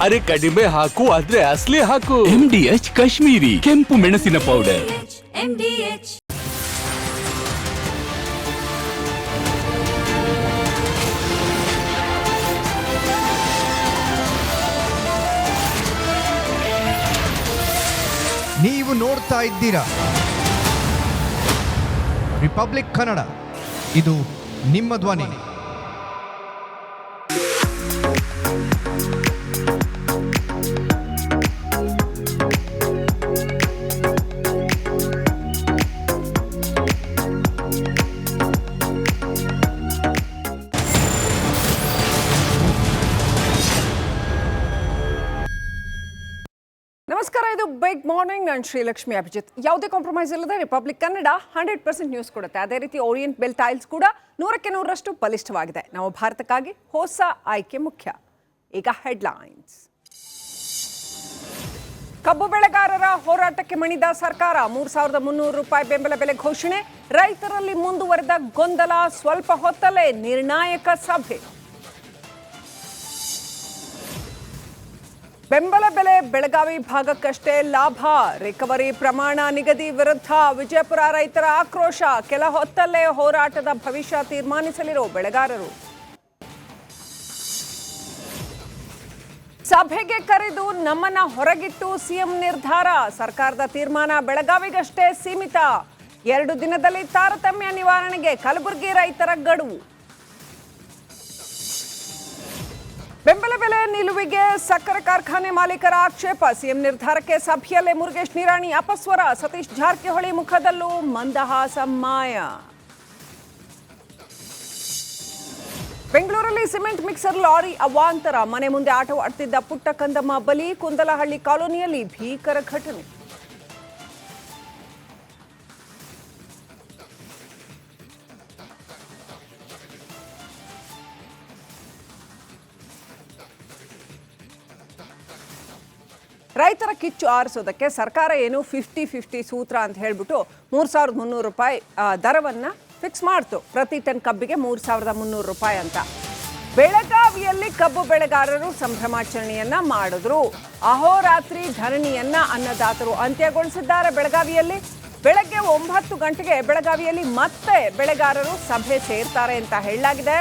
ಅರೆ ಕಡಿಮೆ ಹಾಕು ಆದ್ರೆ ಅಸಲಿ ಹಾಕು. MDH ಕಾಶ್ಮೀರಿ ಕೆಂಪು ಮೆಣಸಿನ ಪೌಡರ್. MDH. ನೀವು ನೋಡ್ತಾ ಇದ್ದೀರಾ ರಿಪಬ್ಲಿಕ್ ಕನ್ನಡ, ಇದು ನಿಮ್ಮ ಧ್ವನಿ. ನಮಸ್ಕಾರ, ಇದು ಬಿಗ್ ಮಾರ್ನಿಂಗ್. ನಾನು ಶ್ರೀಲಕ್ಷ್ಮಿ ಅಭಿಜಿತ್. ಯಾವುದೇ ಕಾಂಪ್ರಮೈಸ್ ಇಲ್ಲದೆ ರಿಪಬ್ಲಿಕ್ ಕನ್ನಡ 100% ನ್ಯೂಸ್ ಕೊಡುತ್ತೆ. ಅದೇ ರೀತಿ ಓರಿಯೆಂಟ್ ಬೆಲ್ ಟೈಲ್ಸ್ ಕೂಡ 100% ಬಲಿಷ್ಠವಾಗಿದೆ. ನಾವು ಭಾರತಕ್ಕಾಗಿ ಹೊಸ ಆಯ್ಕೆ ಮುಖ್ಯ. ಈಗ ಹೆಡ್ಲೈನ್ಸ್. ಕಬ್ಬು ಬೆಳೆಗಾರರ ಹೋರಾಟಕ್ಕೆ ಮಣಿದ ಸರ್ಕಾರ. 3,300 ರೂಪಾಯಿ ಬೆಂಬಲ ಬೆಲೆ ಘೋಷಣೆ. ರೈತರಲ್ಲಿ ಮುಂದುವರೆದ ಗೊಂದಲ. ಸ್ವಲ್ಪ ಹೊತ್ತಲ್ಲೇ ನಿರ್ಣಾಯಕ ಸಭೆ. ಬೆಂಬಲ ಬೆಲೆ ಬೆಳಗಾವಿ ಭಾಗಕ್ಕಷ್ಟೇ ಲಾಭ. ರಿಕವರಿ ಪ್ರಮಾಣ ನಿಗದಿ ವಿರುದ್ಧ ವಿಜಯಪುರ ರೈತರ ಆಕ್ರೋಶ. ಕೆಲ ಹೊತ್ತಲ್ಲೇ ಹೋರಾಟದ ಭವಿಷ್ಯ ತೀರ್ಮಾನಿಸಲಿರೋ ಬೆಳೆಗಾರರು. ಸಭೆಗೆ ಕರೆದು ನಮ್ಮನ್ನ ಹೊರಗಿಟ್ಟು ಸಿಎಂ ನಿರ್ಧಾರ. ಸರ್ಕಾರದ ತೀರ್ಮಾನ ಬೆಳಗಾವಿಗಷ್ಟೇ ಸೀಮಿತ. 2 ದಿನದಲ್ಲಿ ತಾರತಮ್ಯ ನಿವಾರಣೆಗೆ ಕಲಬುರಗಿ ರೈತರ ಗಡುವು. ಬೆಂಬಲ ಬೆಲೆ ನಿಲುವಿಗೆ ಸಕ್ಕರೆ ಕಾರ್ಖಾನೆ ಮಾಲೀಕರ ಆಕ್ಷೇಪ. ಸಿಎಂ ನಿರ್ಧಾರಕ್ಕೆ ಸಭೆಯಲ್ಲೇ ಮುರುಗೇಶ್ ನಿರಾಣಿ ಅಪಸ್ವರ. ಸತೀಶ್ ಜಾರಕಿಹೊಳಿ ಮುಖದಲ್ಲೂ ಮಂದಹಾಸ ಮಾಯ. ಬೆಂಗಳೂರಲ್ಲಿ ಸಿಮೆಂಟ್ ಮಿಕ್ಸರ್ ಲಾರಿ ಅವಾಂತರ. ಮನೆ ಮುಂದೆ ಆಟವಾಡ್ತಿದ್ದ ಪುಟ್ಟ ಕಂದಮ್ಮ ಬಲಿ. ಕುಂದಲಹಳ್ಳಿ ಕಾಲೋನಿಯಲ್ಲಿ ಭೀಕರ ಘಟನೆ. ರೈತರ ಕಿಚ್ಚು ಆರಿಸೋದಕ್ಕೆ ಸರ್ಕಾರ ಏನು 50-50 ಸೂತ್ರ ಅಂತ ಹೇಳ್ಬಿಟ್ಟು 3,300 ರೂಪಾಯಿ ದರವನ್ನು ಫಿಕ್ಸ್ ಮಾಡ್ತು. ಪ್ರತಿ ಟನ್ ಕಬ್ಬಿಗೆ 3,300 ರೂಪಾಯಿ ಅಂತ. ಬೆಳಗಾವಿಯಲ್ಲಿ ಕಬ್ಬು ಬೆಳೆಗಾರರು ಸಂಭ್ರಮಾಚರಣೆಯನ್ನ ಮಾಡಿದ್ರು. ಅಹೋರಾತ್ರಿ ಧರಣಿಯನ್ನ ಅನ್ನದಾತರು ಅಂತ್ಯಗೊಳಿಸಿದ್ದಾರೆ. ಬೆಳಗಾವಿಯಲ್ಲಿ ಬೆಳಗ್ಗೆ 9 ಗಂಟೆಗೆ ಬೆಳಗಾವಿಯಲ್ಲಿ ಮತ್ತೆ ಬೆಳೆಗಾರರು ಸಭೆ ಸೇರ್ತಾರೆ ಅಂತ ಹೇಳಲಾಗಿದೆ.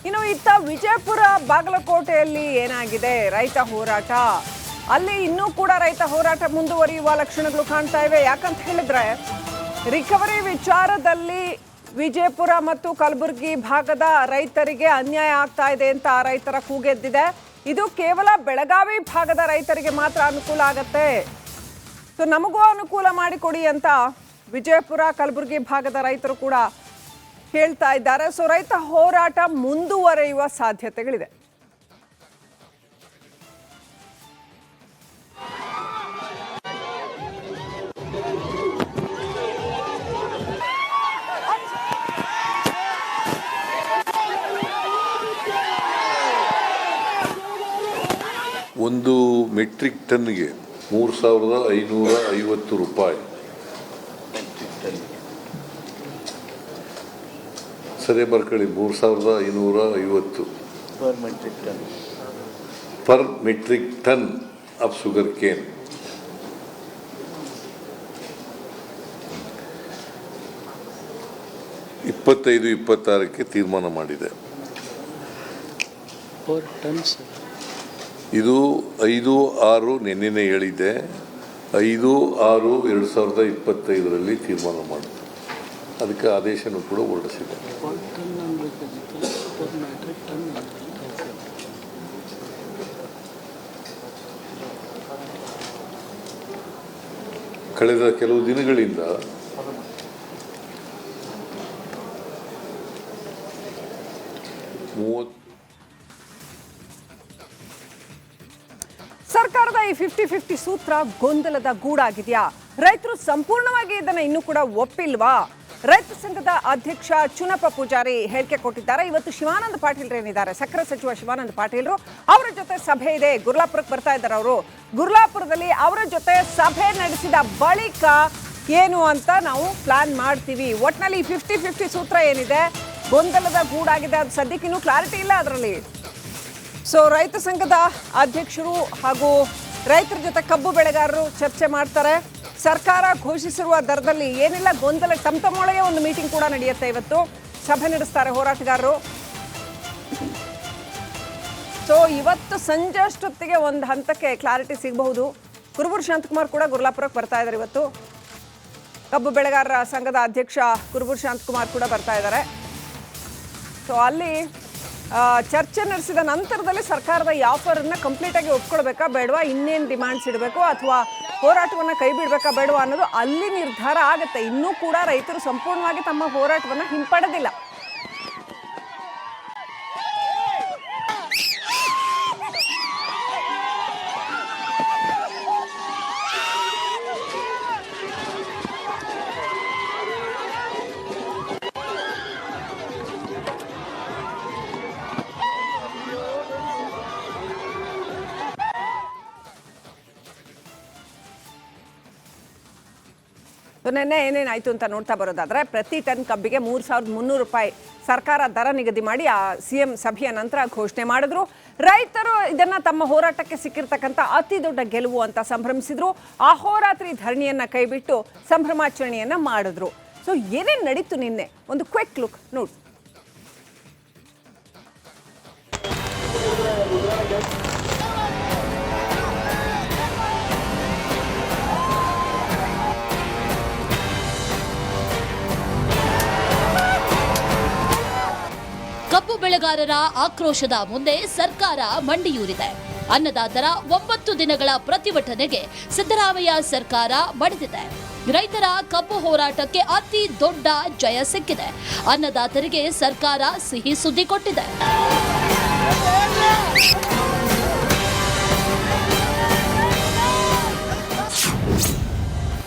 ಇನ್ನು ಇತ್ತ ವಿಜಯಪುರ ಬಾಗಲಕೋಟೆಯಲ್ಲಿ ಏನಾಗಿದೆ ರೈತ ಹೋರಾಟ. ಅಲ್ಲಿ ಇನ್ನೂ ಕೂಡ ರೈತ ಹೋರಾಟ ಮುಂದುವರಿಯುವ ಲಕ್ಷಣಗಳು ಕಾಣ್ತಾ ಇವೆ. ಯಾಕಂತ ಹೇಳಿದ್ರೆ ರಿಕವರಿ ವಿಚಾರದಲ್ಲಿ ವಿಜಯಪುರ ಮತ್ತು ಕಲಬುರಗಿ ಭಾಗದ ರೈತರಿಗೆ ಅನ್ಯಾಯ ಆಗ್ತಾ ಇದೆ ಅಂತ ರೈತರ ಕೂಗೆದ್ದಿದೆ. ಇದು ಕೇವಲ ಬೆಳಗಾವಿ ಭಾಗದ ರೈತರಿಗೆ ಮಾತ್ರ ಅನುಕೂಲ ಆಗತ್ತೆ, ಸೊ ನಮಗೂ ಅನುಕೂಲ ಮಾಡಿಕೊಡಿ ಅಂತ ವಿಜಯಪುರ ಕಲಬುರಗಿ ಭಾಗದ ರೈತರು ಕೂಡ ಹೇಳ್ತಾ ಇದ್ದಾರೆ. ಸೊ ರೈತ ಹೋರಾಟ ಮುಂದುವರಿಯುವ ಸಾಧ್ಯತೆಗಳಿದೆ. ಒಂದು ಮೆಟ್ರಿಕ್ ಟನ್ಗೆ 3,550 ರೂಪಾಯಿ. ಸರಿ ಬರ್ಕೊಳ್ಳಿ, 3,550 per metric ton of sugar cane. ಇಪ್ಪತ್ತೈದು 26ಕ್ಕೆ ತೀರ್ಮಾನ ಮಾಡಿದೆ. ಇದು 5/6 ನಿನ್ನೆ ಹೇಳಿದೆ. 5/6/2025 ತೀರ್ಮಾನ ಮಾಡಿದೆ. ಅದಕ್ಕೆ ಆದೇಶನೂ ಕೂಡ ಹೊರಡಿಸಿದೆ. ಕಳೆದ ಕೆಲವು ದಿನಗಳಿಂದ ಸರ್ಕಾರದ ಈ 50-50 ಸೂತ್ರ ಗೊಂದಲದ ಗೂಡಾಗಿದೆಯಾ? ರೈತರು ಸಂಪೂರ್ಣವಾಗಿ ಇದನ್ನು ಇನ್ನೂ ಕೂಡ ಒಪ್ಪಿಲ್ವಾ? ರೈತ ಸಂಘದ ಅಧ್ಯಕ್ಷ ಚುನಪ್ಪ ಪೂಜಾರಿ ಹೇಳಿಕೆ ಕೊಟ್ಟಿದ್ದಾರೆ. ಇವತ್ತು ಶಿವಾನಂದ ಪಾಟೀಲ್ ಏನಿದ್ದಾರೆ, ಸಕ್ಕರೆ ಸಚಿವ ಶಿವಾನಂದ ಪಾಟೀಲ್ರು, ಅವರ ಜೊತೆ ಸಭೆ ಇದೆ. ಗುರ್ಲಾಪುರಕ್ಕೆ ಬರ್ತಾ ಇದ್ದಾರೆ ಅವರು. ಗುರ್ಲಾಪುರದಲ್ಲಿ ಅವರ ಜೊತೆ ಸಭೆ ನಡೆಸಿದ ಬಳಿಕ ಏನು ಅಂತ ನಾವು ಪ್ಲಾನ್ ಮಾಡ್ತೀವಿ. ಒಟ್ಟಿನಲ್ಲಿ 50-50 ಸೂತ್ರ ಏನಿದೆ ಗೊಂದಲದ ಗೂಡಾಗಿದೆ. ಅದು ಸದ್ಯಕ್ಕಿನ್ನೂ ಕ್ಲಾರಿಟಿ ಇಲ್ಲ ಅದರಲ್ಲಿ. ಸೊ ರೈತ ಸಂಘದ ಅಧ್ಯಕ್ಷರು ಹಾಗೂ ರೈತರ ಜೊತೆ ಕಬ್ಬು ಬೆಳೆಗಾರರು ಚರ್ಚೆ ಮಾಡ್ತಾರೆ. ಸರ್ಕಾರ ಘೋಷಿಸಿರುವ ದರದಲ್ಲಿ ಏನೆಲ್ಲ ಗೊಂದಲ ತಮ್ಮೊಳಗೆ ಒಂದು ಮೀಟಿಂಗ್ ಕೂಡ ನಡೆಯುತ್ತೆ. ಇವತ್ತು ಸಭೆ ನಡೆಸ್ತಾರೆ ಹೋರಾಟಗಾರರು. ಸೊ ಇವತ್ತು ಸಂಜೆ ಅಷ್ಟೊತ್ತಿಗೆ ಒಂದು ಹಂತಕ್ಕೆ ಕ್ಲಾರಿಟಿ ಸಿಗಬಹುದು. ಕುರುಬೂರು ಶಾಂತಕುಮಾರ್ ಕೂಡ ಗುರ್ಲಾಪುರಕ್ಕೆ ಬರ್ತಾ ಇದ್ದಾರೆ. ಇವತ್ತು ಕಬ್ಬು ಬೆಳೆಗಾರರ ಸಂಘದ ಅಧ್ಯಕ್ಷ ಕುರುಬೂರು ಶಾಂತಕುಮಾರ್ ಕೂಡ ಬರ್ತಾ ಇದ್ದಾರೆ. ಸೊ ಅಲ್ಲಿ ಚರ್ಚೆ ನಡೆಸಿದ ನಂತರದಲ್ಲಿ ಸರ್ಕಾರದ ಈ ಆಫರನ್ನು ಕಂಪ್ಲೀಟಾಗಿ ಒಪ್ಕೊಳ್ಬೇಕಾ ಬೇಡವಾ, ಇನ್ನೇನು ಡಿಮ್ಯಾಂಡ್ಸ್ ಇಡಬೇಕು ಅಥವಾ ಹೋರಾಟವನ್ನು ಕೈ ಬಿಡಬೇಕಾ ಬೇಡವಾ ಅನ್ನೋದು ಅಲ್ಲಿ ನಿರ್ಧಾರ ಆಗುತ್ತೆ. ಇನ್ನೂ ಕೂಡ ರೈತರು ಸಂಪೂರ್ಣವಾಗಿ ತಮ್ಮ ಹೋರಾಟವನ್ನು ಹಿಂಪಡೆದಿಲ್ಲ. ನಿನ್ನೆ ಏನೇನಾಯಿತು ಅಂತ ನೋಡ್ತಾ ಬರೋದಾದರೆ, ಪ್ರತಿ ಟನ್ ಕಬ್ಬಿಗೆ 3,300 ರೂಪಾಯಿ ಸರ್ಕಾರ ದರ ನಿಗದಿ ಮಾಡಿ CM ಸಭೆಯ ನಂತರ ಘೋಷಣೆ ಮಾಡಿದ್ರು. ರೈತರು ಇದನ್ನು ತಮ್ಮ ಹೋರಾಟಕ್ಕೆ ಸಿಕ್ಕಿರ್ತಕ್ಕಂಥ ಅತಿ ದೊಡ್ಡ ಗೆಲುವು ಅಂತ ಸಂಭ್ರಮಿಸಿದ್ರು. ಅಹೋರಾತ್ರಿ ಧರಣಿಯನ್ನು ಕೈಬಿಟ್ಟು ಸಂಭ್ರಮಾಚರಣೆಯನ್ನು ಮಾಡಿದ್ರು. ಸೊ ಏನೇನು ನಡೀತು ನಿನ್ನೆ ಒಂದು ಕ್ವಿಕ್ ಲುಕ್ ನೋಡಿ. ಕಬ್ಬು ಬೆಳೆಗಾರರ ಆಕ್ರೋಶದ ಮುಂದೆ ಸರ್ಕಾರ ಮಂಡಿಯೂರಿದೆ. ಅನ್ನದಾತರ 9 ದಿನಗಳ ಪ್ರತಿಭಟನೆಗೆ ಸಿದ್ದರಾಮಯ್ಯ ಸರ್ಕಾರ ಬಡಿದಿದೆ. ರೈತರ ಕಬ್ಬು ಹೋರಾಟಕ್ಕೆ ಅತಿ ದೊಡ್ಡ ಜಯ ಸಿಕ್ಕಿದೆ. ಅನ್ನದಾತರಿಗೆ ಸರ್ಕಾರ ಸಿಹಿ ಸುದ್ದಿ ಕೊಟ್ಟಿದೆ.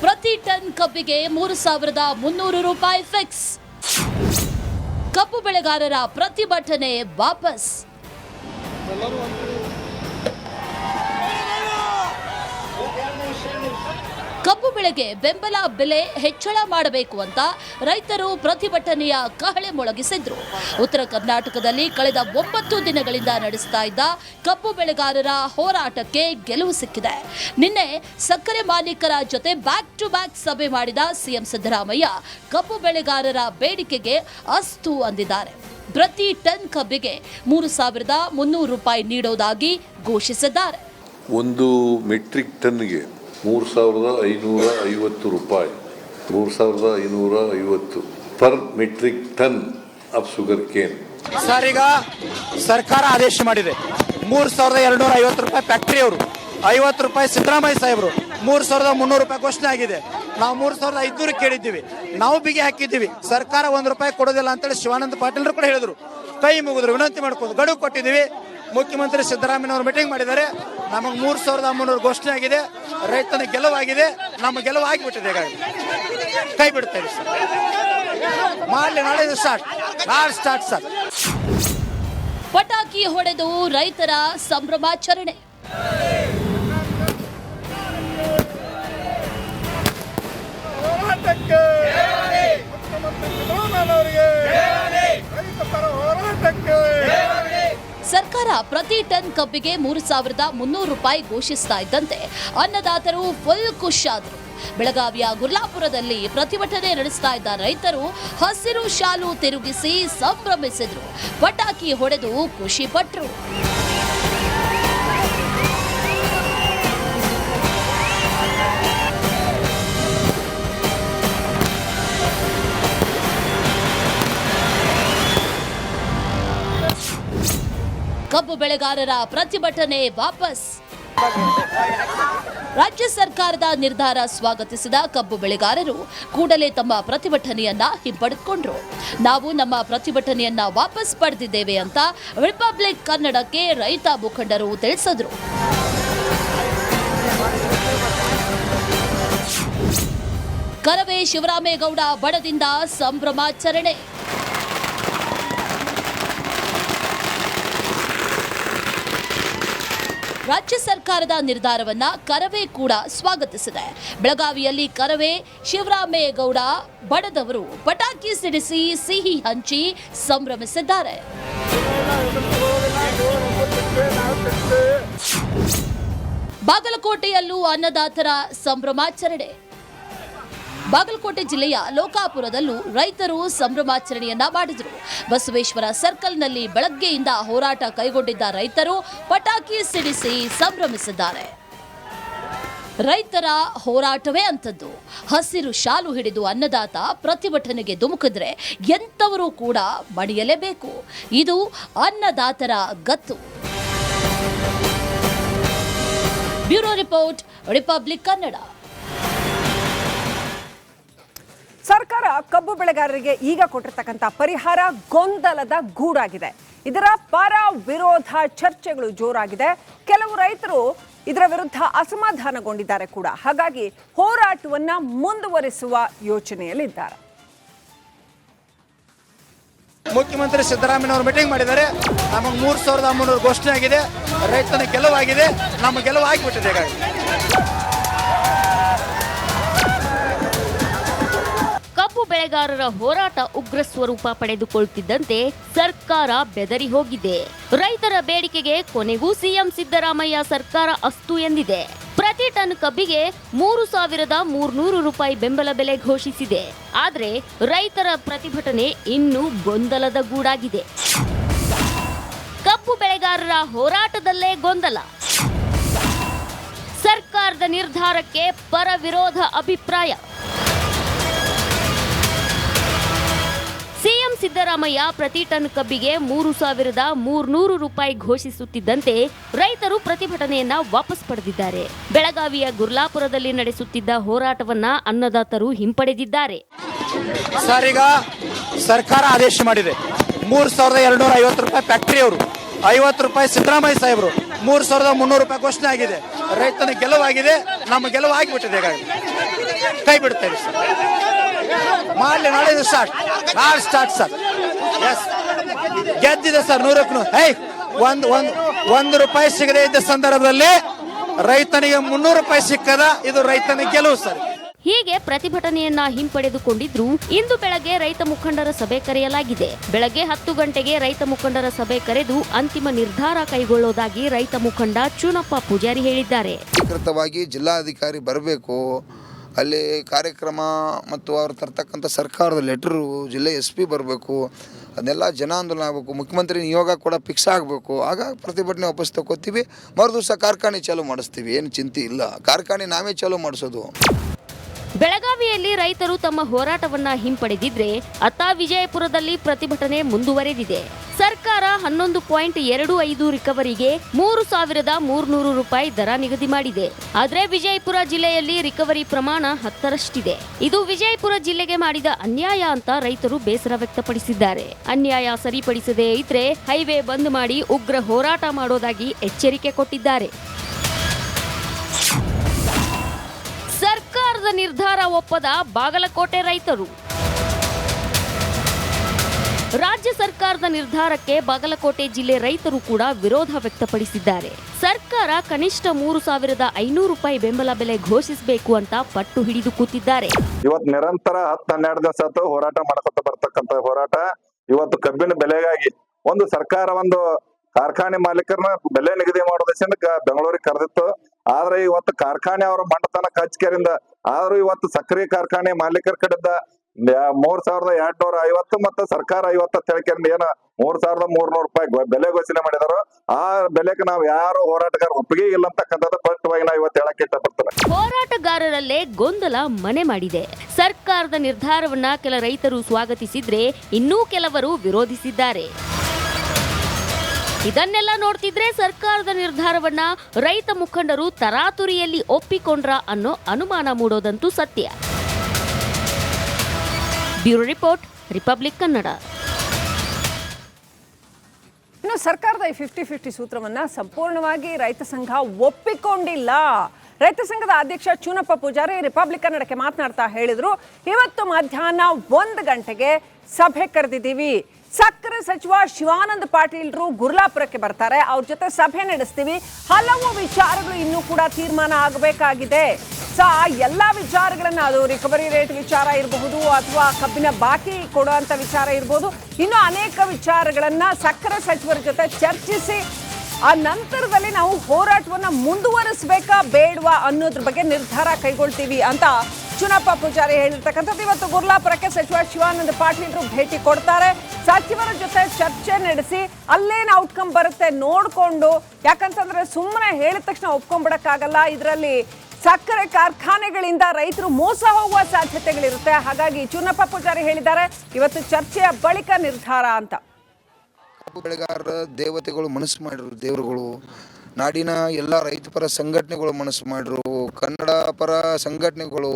ಪ್ರತಿ ಟನ್ ಕಬ್ಬಿಗೆ 3,300 ರೂಪಾಯಿ ಫಿಕ್ಸ್. ಕಬ್ಬು ಬೆಳೆಗಾರರ ಪ್ರತಿಭಟನೆ ವಾಪಸ್. ಕಬ್ಬು ಬೆಳೆಗೆ ಬೆಂಬಲ ಬೆಲೆ ಹೆಚ್ಚಳ ಮಾಡಬೇಕು ಅಂತ ರೈತರು ಪ್ರತಿಭಟನೆಯ ಕಹಳೆ ಮೊಳಗಿಸಿದ್ರು. ಉತ್ತರ ಕರ್ನಾಟಕದಲ್ಲಿ ಕಳೆದ 9 ದಿನಗಳಿಂದ ನಡೆಸ್ತಾ ಇದ್ದ ಕಬ್ಬು ಬೆಳೆಗಾರರ ಹೋರಾಟಕ್ಕೆ ಗೆಲುವು ಸಿಕ್ಕಿದೆ. ನಿನ್ನೆ ಸಕ್ಕರೆ ಮಾಲೀಕರ ಜೊತೆ ಬ್ಯಾಕ್ ಟು ಬ್ಯಾಕ್ ಸಭೆ ಮಾಡಿದ CM ಸಿದ್ದರಾಮಯ್ಯ ಕಬ್ಬು ಬೆಳೆಗಾರರ ಬೇಡಿಕೆಗೆ ಅಸ್ತು ಅಂದಿದ್ದಾರೆ. ಪ್ರತಿ ಟನ್ ಕಬ್ಬಿಗೆ 3,300 ರೂಪಾಯಿ ನೀಡುವುದಾಗಿ ಘೋಷಿಸಿದ್ದಾರೆ. ಒಂದು ಮೆಟ್ರಿಕ್ ಟನ್ಗೆ 3,550 ರೂಪಾಯಿ, 3,550 per metric ton of sugar cane. Sir, ಈಗ ಸರ್ಕಾರ ಆದೇಶ ಮಾಡಿದೆ 3,250 ರೂಪಾಯಿ ಫ್ಯಾಕ್ಟರಿ ಅವರು, 50 ರೂಪಾಯಿ ಸಿದ್ದರಾಮಯ್ಯ ಸಾಹೇಬರು, 3,300 ರೂಪಾಯಿ ಘೋಷಣೆ ಆಗಿದೆ. ನಾವು 3,500 ಕೇಳಿದ್ದೀವಿ, ನಾವು ಬಿಗಿ ಹಾಕಿದ್ದೀವಿ. ಸರ್ಕಾರ 1 ರೂಪಾಯಿ ಕೊಡೋದಿಲ್ಲ ಅಂತೇಳಿ ಶಿವಾನಂದ ಪಾಟೀಲ್ರು ಕೂಡ ಹೇಳಿದ್ರು. ಕೈ ಮುಗಿದ್ರು, ವಿನಂತಿ ಮಾಡ್ಕೊಂಡು ಗಡುವು ಕೊಟ್ಟಿದ್ದೀವಿ. ಮುಖ್ಯಮಂತ್ರಿ ಸಿದ್ದರಾಮಯ್ಯನವರು ಮೀಟಿಂಗ್ ಮಾಡಿದ್ದಾರೆ. ನಮಗೆ 3,300 ಘೋಷಣೆ ಆಗಿದೆ. ರೈತನ ಗೆಲುವಾಗಿದೆ, ನಮ್ಮ ಗೆಲುವು ಆಗಿಬಿಟ್ಟಿದೆ. ಕೈ ಬಿಡ್ತೇವೆ ಸರ್, ಮಾಡಲಿ, ನಾಳೆ ಸ್ಟಾರ್ಟ್ ಸರ್. ಪಟಾಕಿ ಹೊಡೆದು ರೈತರ ಸಂಭ್ರಮಾಚರಣೆ. ಸರ್ಕಾರ ಪ್ರತಿ ಟನ್ ಕಬ್ಬಿಗೆ 3,300 ರೂಪಾಯಿ ಘೋಷಿಸ್ತಾ ಇದ್ದಂತೆ ಅನ್ನದಾತರು ಫುಲ್ ಖುಷಿಯಾದರು. ಬೆಳಗಾವಿಯ ಗುರ್ಲಾಪುರದಲ್ಲಿ ಪ್ರತಿಭಟನೆ ನಡೆಸ್ತಾ ಇದ್ದ ರೈತರು ಹಸಿರು ಶಾಲು ತಿರುಗಿಸಿ ಸಂಭ್ರಮಿಸಿದ್ರು. ಪಟಾಕಿ ಹೊಡೆದು ಖುಷಿ ಪಟ್ರು. ಕಬ್ಬು ಬೆಳೆಗಾರರ ಪ್ರತಿಭಟನೆ ವಾಪಸ್. ರಾಜ್ಯ ಸರ್ಕಾರದ ನಿರ್ಧಾರ ಸ್ವಾಗತಿಸಿದ ಕಬ್ಬು ಬೆಳೆಗಾರರು ಕೂಡಲೇ ತಮ್ಮ ಪ್ರತಿಭಟನೆಯನ್ನ ಹಿಂಪಡೆದುಕೊಂಡ್ರು. ನಾವು ನಮ್ಮ ಪ್ರತಿಭಟನೆಯನ್ನ ವಾಪಸ್ ಪಡೆದಿದ್ದೇವೆ ಅಂತ ರಿಪಬ್ಲಿಕ್ ಕನ್ನಡಕ್ಕೆ ರೈತ ಮುಖಂಡರು ತಿಳಿಸಿದ್ರು. ಕರವೇ ಶಿವರಾಮೇಗೌಡ ಬಡದಿಂದ ಸಂಭ್ರಮಾಚರಣೆ. ರಾಜ್ಯ ಸರ್ಕಾರದ ನಿರ್ಧಾರವನ್ನ ಕರವೇ ಕೂಡ ಸ್ವಾಗತಿಸಿದೆ. ಬೆಳಗಾವಿಯಲ್ಲಿ ಕರವೇ ಶಿವರಾಮೇಗೌಡ ಬಡದವರು ಪಟಾಕಿ ಸಿಡಿಸಿ ಸಿಹಿ ಹಂಚಿ ಸಂಭ್ರಮಿಸಿದ್ದಾರೆ. ಬಾಗಲಕೋಟೆಯಲ್ಲೂ ಅನ್ನದಾತರ ಸಂಭ್ರಮಾಚರಣೆ. ಬಾಗಲಕೋಟೆ ಜಿಲ್ಲೆಯ ಲೋಕಾಪುರದಲ್ಲೂ ರೈತರು ಸಂಭ್ರಮಾಚರಣೆಯನ್ನ ಮಾಡಿದರು. ಬಸವೇಶ್ವರ ಸರ್ಕಲ್ನಲ್ಲಿ ಬೆಳಗ್ಗೆಯಿಂದ ಹೋರಾಟ ಕೈಗೊಂಡಿದ್ದ ರೈತರು ಪಟಾಕಿ ಸಿಡಿಸಿ ಸಂಭ್ರಮಿಸಿದ್ದಾರೆ. ರೈತರ ಹೋರಾಟವೇ ಅಂತದ್ದು. ಹಸಿರು ಶಾಲು ಹಿಡಿದು ಅನ್ನದಾತ ಪ್ರತಿಭಟನೆಗೆ ಧುಮುಕಿದ್ರೆ ಎಂಥವರು ಕೂಡ ಮಣಿಯಲೇಬೇಕು. ಇದು ಅನ್ನದಾತರ ಗತ್ತು. Bureau report, Republic Kannada. ಸರ್ಕಾರ ಕಬ್ಬು ಬೆಳೆಗಾರರಿಗೆ ಈಗ ಕೊಟ್ಟಿರ್ತಕ್ಕಂಥ ಪರಿಹಾರ ಗೊಂದಲದ ಗೂಡಾಗಿದೆ. ಇದರ ಪರ ವಿರೋಧ ಚರ್ಚೆಗಳು ಜೋರಾಗಿದೆ. ಕೆಲವು ರೈತರು ಇದರ ವಿರುದ್ಧ ಅಸಮಾಧಾನಗೊಂಡಿದ್ದಾರೆ ಕೂಡ. ಹಾಗಾಗಿ ಹೋರಾಟವನ್ನ ಮುಂದುವರಿಸುವ ಯೋಚನೆಯಲ್ಲಿದ್ದಾರೆ. ಮುಖ್ಯಮಂತ್ರಿ ಸಿದ್ದರಾಮಯ್ಯನವರು ಮೀಟಿಂಗ್ ಮಾಡಿದ್ದಾರೆ. ನಮಗೆ 3,300 ಘೋಷಣೆ ಆಗಿದೆ. ರೈತನ ಗೆಲುವಾಗಿದೆ. ನಮ್ಮ ಗೆಲುವು ಆಗಿಬಿಟ್ಟಿದೆ. ಹೀಗಾಗಿ ಕಬ್ಬು ಬೆಳೆಗಾರರ ಹೋರಾಟ ಉಗ್ರ ಸ್ವರೂಪ ಪಡೆದುಕೊಳ್ಳುತ್ತಿದ್ದಂತೆ ಸರ್ಕಾರ ಬೆದರಿ ಹೋಗಿದೆ. ರೈತರ ಬೇಡಿಕೆಗೆ ಕೊನೆಗೂ ಸಿಎಂ ಸಿದ್ದರಾಮಯ್ಯ ಸರ್ಕಾರ ಅಸ್ತು ಎಂದಿದೆ. ಪ್ರತಿ ಟನ್ ಕಬ್ಬಿಗೆ 3,300 ರೂಪಾಯಿ ಬೆಂಬಲ ಬೆಲೆ ಘೋಷಿಸಿದೆ. ಆದರೆ ರೈತರ ಪ್ರತಿಭಟನೆ ಇನ್ನೂ ಗೊಂದಲದ ಗೂಡಾಗಿದೆ. ಕಬ್ಬು ಬೆಳೆಗಾರರ ಹೋರಾಟದಲ್ಲೇ ಗೊಂದಲ. ಸರ್ಕಾರದ ನಿರ್ಧಾರಕ್ಕೆ ಪರ ವಿರೋಧ ಅಭಿಪ್ರಾಯ. ಸಿಎಂ ಸಿದ್ದರಾಮಯ್ಯ ಪ್ರತಿ ಟನ್ ಕಬ್ಬಿಗೆ 3,300 ರೂಪಾಯಿ ಘೋಷಿಸುತ್ತಿದ್ದಂತೆ ರೈತರು ಪ್ರತಿಭಟನೆಯನ್ನ ವಾಪಸ್ ಪಡೆದಿದ್ದಾರೆ. ಬೆಳಗಾವಿಯ ಗುರ್ಲಾಪುರದಲ್ಲಿ ನಡೆಸುತ್ತಿದ್ದ ಹೋರಾಟವನ್ನ ಅನ್ನದಾತರು ಹಿಂಪಡೆದಿದ್ದಾರೆ. ಸರ್, ಈಗ ಸರ್ಕಾರ ಆದೇಶ ಮಾಡಿದೆ 3,250 ರೂಪಾಯಿ ಫ್ಯಾಕ್ಟರಿ ಅವರು, 50 ರೂಪಾಯಿ ಸಿದ್ದರಾಮಯ್ಯ ಸಾಹೇಬರು, 3,300 ರೂಪಾಯಿ ಘೋಷಣೆ ಆಗಿದೆ. ರೈತನ ಗೆಲುವಾಗಿದೆ. ನಮ್ಮ ಗೆಲುವು ಆಗಿಬಿಟ್ಟಿದೆ. ಹೀಗಾಗಿ ಕೈ ಬಿಡ್ತೇವೆ ಸರ್. ಮಾಡಲಿ, ನಾಳೆ ಸ್ಟಾರ್ಟ್ ಸರ್. ಎಸ್, ಗೆದ್ದಿದೆ ಸರ್ 100ಕ್ಕೆ. ಒಂದು ರೂಪಾಯಿ ಸಿಗದೇ ಇದ್ದ ಸಂದರ್ಭದಲ್ಲಿ ರೈತನಿಗೆ 300 ರೂಪಾಯಿ ಸಿಕ್ಕದ. ಇದು ರೈತನ ಗೆಲುವು ಸರ್. ಹೀಗೆ ಪ್ರತಿಭಟನೆಯನ್ನ ಹಿಂಪಡೆದುಕೊಂಡಿದ್ರು. ಇಂದು ಬೆಳಗ್ಗೆ ರೈತ ಮುಖಂಡರ ಸಭೆ ಕರೆಯಲಾಗಿದೆ. ಬೆಳಗ್ಗೆ 10 ಗಂಟೆಗೆ ರೈತ ಮುಖಂಡರ ಸಭೆ ಕರೆದು ಅಂತಿಮ ನಿರ್ಧಾರ ಕೈಗೊಳ್ಳುವುದಾಗಿ ರೈತ ಮುಖಂಡ ಚುನಪ್ಪ ಪೂಜಾರಿ ಹೇಳಿದ್ದಾರೆ. ಅಧಿಕೃತವಾಗಿ ಜಿಲ್ಲಾಧಿಕಾರಿ ಬರಬೇಕು, ಅಲ್ಲಿ ಕಾರ್ಯಕ್ರಮ ಮತ್ತು ಅವ್ರು ತರ್ತಕ್ಕಂಥ ಸರ್ಕಾರದ ಲೆಟರು, ಜಿಲ್ಲೆ SP ಬರಬೇಕು, ಅದನ್ನೆಲ್ಲ ಜನ ಆಂದೋಲನ ಆಗಬೇಕು. ಮುಖ್ಯಮಂತ್ರಿ ನಿಯೋಗ ಕೂಡ ಫಿಕ್ಸ್ ಆಗಬೇಕು. ಆಗ ಪ್ರತಿಭಟನೆ ವಾಪಸ್ ತಗೋತೀವಿ. ಮರುದಿವಸ ಕಾರ್ಖಾನೆ ಚಾಲೂ ಮಾಡಿಸ್ತೀವಿ. ಏನು ಚಿಂತೆ ಇಲ್ಲ. ಕಾರ್ಖಾನೆ ನಾವೇ ಚಾಲೂ ಮಾಡಿಸೋದು. ಬೆಳಗಾವಿಯಲ್ಲಿ ರೈತರು ತಮ್ಮ ಹೋರಾಟವನ್ನ ಹಿಂಪಡೆದಿದ್ರೆ ಅತ್ತ ವಿಜಯಪುರದಲ್ಲಿ ಪ್ರತಿಭಟನೆ ಮುಂದುವರೆದಿದೆ. ಸರ್ಕಾರ 11.25 ರಿಕವರಿಗೆ 3,300 ರೂಪಾಯಿ ದರ ನಿಗದಿ ಮಾಡಿದೆ. ಆದರೆ ವಿಜಯಪುರ ಜಿಲ್ಲೆಯಲ್ಲಿ ರಿಕವರಿ ಪ್ರಮಾಣ 10ರಷ್ಟಿದೆ. ಇದು ವಿಜಯಪುರ ಜಿಲ್ಲೆಗೆ ಮಾಡಿದ ಅನ್ಯಾಯ ಅಂತ ರೈತರು ಬೇಸರ ವ್ಯಕ್ತಪಡಿಸಿದ್ದಾರೆ. ಅನ್ಯಾಯ ಸರಿಪಡಿಸದೇ ಇದ್ರೆ ಹೈವೇ ಬಂದ್ ಮಾಡಿ ಉಗ್ರ ಹೋರಾಟ ಮಾಡೋದಾಗಿ ಎಚ್ಚರಿಕೆ ಕೊಟ್ಟಿದ್ದಾರೆ. ಸರ್ಕಾರದ ನಿರ್ಧಾರ ಒಪ್ಪದ ಬಾಗಲಕೋಟೆ ರೈತರು. ರಾಜ್ಯ ಸರ್ಕಾರದ ನಿರ್ಧಾರಕ್ಕೆ ಬಾಗಲಕೋಟೆ ಜಿಲ್ಲೆ ರೈತರು ಕೂಡ ವಿರೋಧ ವ್ಯಕ್ತಪಡಿಸಿದ್ದಾರೆ. ಸರ್ಕಾರ ಕನಿಷ್ಠ 3,500 ರೂಪಾಯಿ ಬೆಂಬಲ ಬೆಲೆ ಘೋಷಿಸಬೇಕು ಅಂತ ಪಟ್ಟು ಹಿಡಿದು ಕೂತಿದ್ದಾರೆ. ಇವತ್ತು ನಿರಂತರ 10-12 ದಿವಸ ಹೋರಾಟ ಮಾಡ್ಕೊತ ಬರ್ತಕ್ಕಂಥ ಹೋರಾಟ ಇವತ್ತು ಕಬ್ಬಿನ ಬೆಲೆಗಾಗಿ ಒಂದು ಸರ್ಕಾರ ಒಂದು ಕಾರ್ಖಾನೆ ಮಾಲೀಕರನ್ನ ಬೆಲೆ ನಿಗದಿ ಮಾಡೋದಕ್ಕೆ ಬೆಂಗಳೂರಿಗೆ ಕರೆದಿತ್ತು. ಆದ್ರೆ ಇವತ್ತು ಕಾರ್ಖಾನೆ ಅವರ ಮಂಡತನ ಕಚೇರಿಯಿಂದ ಆದ್ರೂ ಇವತ್ತು ಸಕ್ಕರೆ ಕಾರ್ಖಾನೆ ಮಾಲೀಕರ ಕಡೆದ 3,250 ಮತ್ತು ಸರ್ಕಾರ 50 ತಿಳಿಕೆಯಿಂದ ಏನು 3,300 ರೂಪಾಯಿ ಬೆಲೆ ಘೋಷಣೆ ಮಾಡಿದಾರೋ ಆ ಬೆಲೆಗೆ ನಾವು ಯಾರು ಹೋರಾಟಗಾರ ಒಪ್ಪಿಗೆ ಇಲ್ಲ ಅಂತಕ್ಕಂಥದ್ದು ಸ್ಪಷ್ಟವಾಗಿ ನಾವು ಇವತ್ತು ಹೇಳಕ್ಕೆ ಇಷ್ಟಪಡ್ತೇವೆ. ಹೋರಾಟಗಾರರಲ್ಲೇ ಗೊಂದಲ ಮನೆ ಮಾಡಿದೆ. ಸರ್ಕಾರದ ನಿರ್ಧಾರವನ್ನ ಕೆಲ ರೈತರು ಸ್ವಾಗತಿಸಿದ್ರೆ ಇನ್ನೂ ಕೆಲವರು ವಿರೋಧಿಸಿದ್ದಾರೆ. ಇದನ್ನೆಲ್ಲ ನೋಡ್ತಿದ್ರೆ ಸರ್ಕಾರದ ನಿರ್ಧಾರವನ್ನ ರೈತ ಮುಖಂಡರು ತರಾತುರಿಯಲ್ಲಿ ಒಪ್ಪಿಕೊಂಡ್ರ ಅನ್ನೋ ಅನುಮಾನ ಮೂಡೋದಂತೂ ಸತ್ಯ. Bureau report, Republic Kannada. ಇನ್ನು ಸರ್ಕಾರದ ಈ 50-50 ಸೂತ್ರವನ್ನ ಸಂಪೂರ್ಣವಾಗಿ ರೈತ ಸಂಘ ಒಪ್ಪಿಕೊಂಡಿಲ್ಲ. ರೈತ ಸಂಘದ ಅಧ್ಯಕ್ಷ ಚುನಪ್ಪ ಪೂಜಾರಿ ರಿಪಬ್ಲಿಕ್ ಕನ್ನಡಕ್ಕೆ ಮಾತನಾಡ್ತಾ ಹೇಳಿದ್ರು, ಇವತ್ತು ಮಧ್ಯಾಹ್ನ 1 ಗಂಟೆಗೆ ಸಭೆ ಕರೆದಿದ್ದೀವಿ. ಸಕ್ಕರೆ ಸಚಿವ ಶಿವಾನಂದ ಪಾಟೀಲ್ರು ಗುರ್ಲಾಪುರಕ್ಕೆ ಬರ್ತಾರೆ. ಅವ್ರ ಜೊತೆ ಸಭೆ ನಡೆಸ್ತೀವಿ. ಹಲವು ವಿಚಾರಗಳು ಇನ್ನೂ ಕೂಡ ತೀರ್ಮಾನ ಆಗಬೇಕಾಗಿದೆ. ಆ ಎಲ್ಲ ವಿಚಾರಗಳನ್ನ, ಅದು ರಿಕವರಿ ರೇಟ್ ವಿಚಾರ ಇರಬಹುದು ಅಥವಾ ಕಬ್ಬಿನ ಬಾಕಿ ಕೊಡುವಂತ ವಿಚಾರ ಇರಬಹುದು, ಇನ್ನು ಅನೇಕ ವಿಚಾರಗಳನ್ನ ಸಕ್ಕರೆ ಸಚಿವರ ಜೊತೆ ಚರ್ಚಿಸಿ ಆ ನಂತರದಲ್ಲಿ ನಾವು ಹೋರಾಟವನ್ನ ಮುಂದುವರಿಸಬೇಕಾ ಬೇಡವಾ ಅನ್ನೋದ್ರ ಬಗ್ಗೆ ನಿರ್ಧಾರ ಕೈಗೊಳ್ತೀವಿ ಅಂತ ಚುನಪ್ಪ ಪೂಜಾರಿ ಹೇಳಿರ್ತಕ್ಕಂಥದ್ದು. ಇವತ್ತು ಗುರ್ಲಾಪುರಕ್ಕೆ ಸಚಿವ ಶಿವಾನಂದ ಪಾಟೀಲ್ರು ಭೇಟಿ ಕೊಡ್ತಾರೆ. ಸಚಿವರ ಜೊತೆ ಚರ್ಚೆ ನಡೆಸಿ ಅಲ್ಲೇನು ಔಟ್ಕಮ್ ಬರುತ್ತೆ ನೋಡಿಕೊಂಡು, ಯಾಕಂತಂದ್ರೆ ಸುಮ್ಮನೆ ಹೇಳಿದ ತಕ್ಷಣ ಒಪ್ಕೊಂಡ್ಬಿಡಕ್ಕಾಗಲ್ಲ. ಇದರಲ್ಲಿ ಸಕ್ಕರೆ ಕಾರ್ಖಾನೆಗಳಿಂದ ರೈತರು ಮೋಸ ಹೋಗುವ ಸಾಧ್ಯತೆಗಳಿರುತ್ತೆ. ಹಾಗಾಗಿ ಚುನಪ್ಪ ಪೂಜಾರಿ ಹೇಳಿದ್ದಾರೆ ಇವತ್ತು ಚರ್ಚೆಯ ಬಳಿಕ ನಿರ್ಧಾರ ಅಂತ. ಕಬ್ಬು ಬೆಳೆಗಾರರ ದೇವತೆಗಳು ಮನಸ್ಸು ಮಾಡಿರು, ದೇವರುಗಳು, ನಾಡಿನ ಎಲ್ಲ ರೈತ ಪರ ಸಂಘಟನೆಗಳು ಮನಸ್ಸು ಮಾಡಿರು, ಕನ್ನಡ ಪರ ಸಂಘಟನೆಗಳು,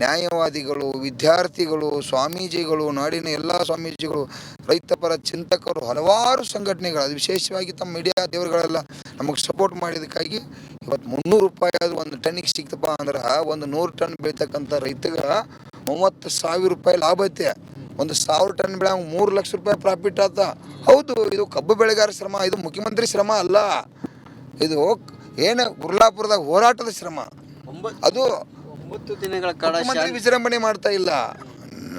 ನ್ಯಾಯವಾದಿಗಳು, ವಿದ್ಯಾರ್ಥಿಗಳು, ಸ್ವಾಮೀಜಿಗಳು, ನಾಡಿನ ಎಲ್ಲ ಸ್ವಾಮೀಜಿಗಳು, ರೈತ ಪರ ಚಿಂತಕರು, ಹಲವಾರು ಸಂಘಟನೆಗಳು, ಅದು ವಿಶೇಷವಾಗಿ ತಮ್ಮ ಮೀಡಿಯಾ ದೇವರುಗಳೆಲ್ಲ ನಮಗೆ ಸಪೋರ್ಟ್ ಮಾಡಿದ್ದಕ್ಕಾಗಿ ಇವತ್ತು 300 ರೂಪಾಯಿ ಅದು ಒಂದು ಟನ್ನಿಗೆ ಸಿಕ್ತಪ್ಪ ಅಂದ್ರೆ ಒಂದು 100 ಟನ್ ಬೆಳೀತಕ್ಕಂಥ ರೈತಗೆ 30,000 ರೂಪಾಯಿ ಲಾಭ ಐತೆ. 1,000 ಟನ್ ಬೆಳೆ 3 ಲಕ್ಷ ರೂಪಾಯಿ ಪ್ರಾಫಿಟ್ ಆತ. ಹೌದು, ಇದು ಕಬ್ಬು ಬೆಳೆಗಾರ ಶ್ರಮ, ಇದು ಮುಖ್ಯಮಂತ್ರಿ ಶ್ರಮ ಅಲ್ಲ, ಇದು ಏನು ಗುರ್ಲಾಪುರದಾಗ ಹೋರಾಟದ ಶ್ರಮ. ಅದು 9 ದಿನಗಳ ಕಾಲ ಮುಖ್ಯಮಂತ್ರಿ ವಿಜೃಂಭಣೆ ಮಾಡ್ತಾ ಇಲ್ಲ.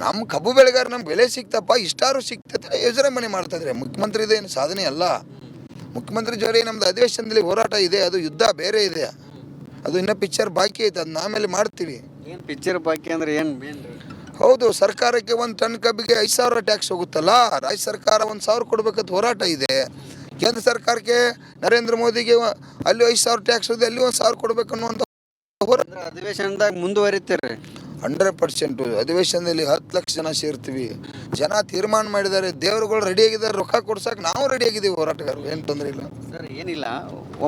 ನಮ್ಮ ಕಬ್ಬು ಬೆಳೆಗಾರ ನಮ್ಮ ಬೆಲೆ ಸಿಕ್ತಪ್ಪ, ಇಷ್ಟಾರು ಸಿಗ್ತದೆ ವಿಜೃಂಭಣೆ ಮಾಡ್ತಾ ಇದ್ರೆ ಮುಖ್ಯಮಂತ್ರಿದು ಏನು ಸಾಧನೆ ಅಲ್ಲ. ಮುಖ್ಯಮಂತ್ರಿ ಜೊತೆ ನಮ್ದು ಅಧಿವೇಶನದಲ್ಲಿ ಹೋರಾಟ ಇದೆ, ಅದು ಯುದ್ಧ ಬೇರೆ ಇದೆ, ಅದು ಇನ್ನೂ ಪಿಕ್ಚರ್ ಬಾಕಿ ಐತೆ, ಅದನ್ನ ಆಮೇಲೆ ಮಾಡ್ತೀವಿ. ಏನು ಪಿಕ್ಚರ್ ಬಾಕಿ ಅಂದ್ರೆ ಏನು ಮೇನ್? ಹೌದು, ಸರ್ಕಾರಕ್ಕೆ 1 ಟನ್ ಕಬ್ಬಿಗೆ 5,000 ಟ್ಯಾಕ್ಸ್ ಹೋಗುತ್ತಲ್ಲ, ರಾಜ್ಯ ಸರ್ಕಾರ 1,000 ಕೊಡ್ಬೇಕಂತ ಹೋರಾಟ ಇದೆ. ಕೇಂದ್ರ ಸರ್ಕಾರಕ್ಕೆ ನರೇಂದ್ರ ಮೋದಿಗೆ ಅಲ್ಲಿ 5,000 ಟ್ಯಾಕ್ಸ್ ಹೋಗಿದೆ, ಅಲ್ಲಿ 1,000 ಕೊಡ್ಬೇಕನ್ನುವಂಥ ಹೋರಾಟ ಅಧಿವೇಶನದಾಗ ಮುಂದುವರಿತೀರಿ. 100% ಅಧಿವೇಶನದಲ್ಲಿ 10 ಲಕ್ಷ ಜನ ಸೇರ್ತೀವಿ. ಜನ ತೀರ್ಮಾನ ಮಾಡಿದ್ದಾರೆ, ದೇವರುಗಳು ರೆಡಿಯಾಗಿದ್ದಾರೆ, ರೊಕ್ಕ ಕೊಡ್ಸಕ್ಕೆ ನಾವು ರೆಡಿಯಾಗಿದ್ದೀವಿ ಹೋರಾಟಗಾರರು, ಏನು ತೊಂದರೆ ಇಲ್ಲ ಸರ್. ಏನಿಲ್ಲ,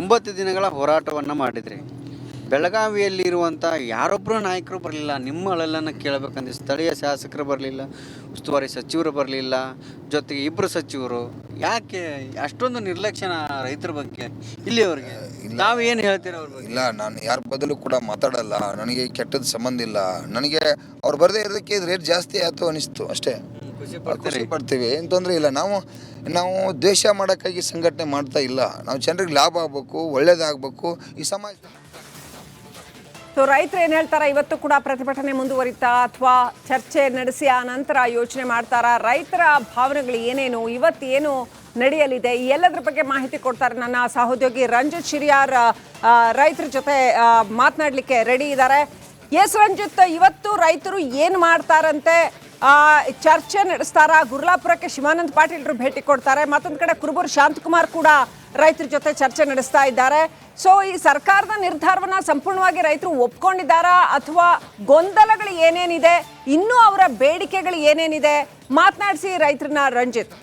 9 ದಿನಗಳ ಹೋರಾಟವನ್ನು ಮಾಡಿದ್ರಿ. ಬೆಳಗಾವಿಯಲ್ಲಿ ಇರುವಂಥ ಯಾರೊಬ್ಬರು ನಾಯಕರು ಬರಲಿಲ್ಲ, ನಿಮ್ಮ ಅಳಲನ್ನು ಕೇಳಬೇಕಂದ್ರೆ ಸ್ಥಳೀಯ ಶಾಸಕರು ಬರಲಿಲ್ಲ, ಉಸ್ತುವಾರಿ ಸಚಿವರು ಬರಲಿಲ್ಲ, ಜೊತೆಗೆ 2 ಸಚಿವರು. ಯಾಕೆ ಅಷ್ಟೊಂದು ನಿರ್ಲಕ್ಷ್ಯನ ರೈತರ ಬಗ್ಗೆ ಇಲ್ಲಿವರೆಗೆ? ನಾವು ಏನು ಹೇಳ್ತೀರ ಅವ್ರ ಬಗ್ಗೆ? ಇಲ್ಲ, ನಾನು ಯಾರ ಬದಲು ಕೂಡ ಮಾತಾಡಲ್ಲ, ನನಗೆ ಕೆಟ್ಟದ್ದು ಸಂಬಂಧ ಇಲ್ಲ. ನನಗೆ ಅವ್ರು ಬರದೇ ಇರೋದಕ್ಕೆ ರೇಟ್ ಜಾಸ್ತಿ ಆಯಿತು ಅನಿಸ್ತು ಅಷ್ಟೇ. ಖುಷಿ ಪಡ್ತೀವಿ, ಏನು ತೊಂದರೆ ಇಲ್ಲ. ನಾವು ದ್ವೇಷ ಮಾಡೋಕ್ಕಾಗಿ ಸಂಘಟನೆ ಮಾಡ್ತಾ ಇಲ್ಲ. ನಾವು ಜನರಿಗೆ ಲಾಭ ಆಗಬೇಕು, ಒಳ್ಳೇದಾಗಬೇಕು ಈ ಸಮಾಜ. ಸೊ ರೈತರು ಏನು ಹೇಳ್ತಾರೆ, ಇವತ್ತು ಕೂಡ ಪ್ರತಿಭಟನೆ ಮುಂದುವರಿತಾ ಅಥವಾ ಚರ್ಚೆ ನಡೆಸಿ ಆ ನಂತರ ಯೋಚನೆ ಮಾಡ್ತಾರಾ? ರೈತರ ಭಾವನೆಗಳು ಏನೇನು, ಇವತ್ತು ಏನು ನಡೆಯಲಿದೆ, ಈ ಎಲ್ಲದರ ಬಗ್ಗೆ ಮಾಹಿತಿ ಕೊಡ್ತಾರೆ ನನ್ನ ಸಹೋದ್ಯೋಗಿ ರಂಜಿತ್ ಶಿರಿಯಾರ್. ರೈತರ ಜೊತೆ ಮಾತನಾಡಲಿಕ್ಕೆ ರೆಡಿ ಇದ್ದಾರೆ. ಎಸ್ ರಂಜಿತ್, ಇವತ್ತು ರೈತರು ಏನು ಮಾಡ್ತಾರಂತೆ, ಚರ್ಚೆ ನಡೆಸ್ತಾರಾ? ಗುರ್ಲಾಪುರಕ್ಕೆ ಶಿವಾನಂದ ಪಾಟೀಲ್ರು ಭೇಟಿ ಕೊಡ್ತಾರೆ, ಮತ್ತೊಂದು ಕಡೆ ಕುರುಬೂರು ಶಾಂತಕುಮಾರ್ ಕೂಡ ರೈತರ ಜೊತೆ ಚರ್ಚೆ ನಡೆಸ್ತಾ ಇದ್ದಾರೆ. ಸೊ ಈ ಸರ್ಕಾರದ ನಿರ್ಧಾರವನ್ನ ಸಂಪೂರ್ಣವಾಗಿ ರೈತರು ಒಪ್ಕೊಂಡಿದ್ದಾರಾ ಅಥವಾ ಗೊಂದಲಗಳು ಏನೇನಿದೆ, ಇನ್ನೂ ಅವರ ಬೇಡಿಕೆಗಳು ಏನೇನಿದೆ, ಮಾತನಾಡಿಸಿ ರೈತರನ್ನ ರಂಜಿತ್.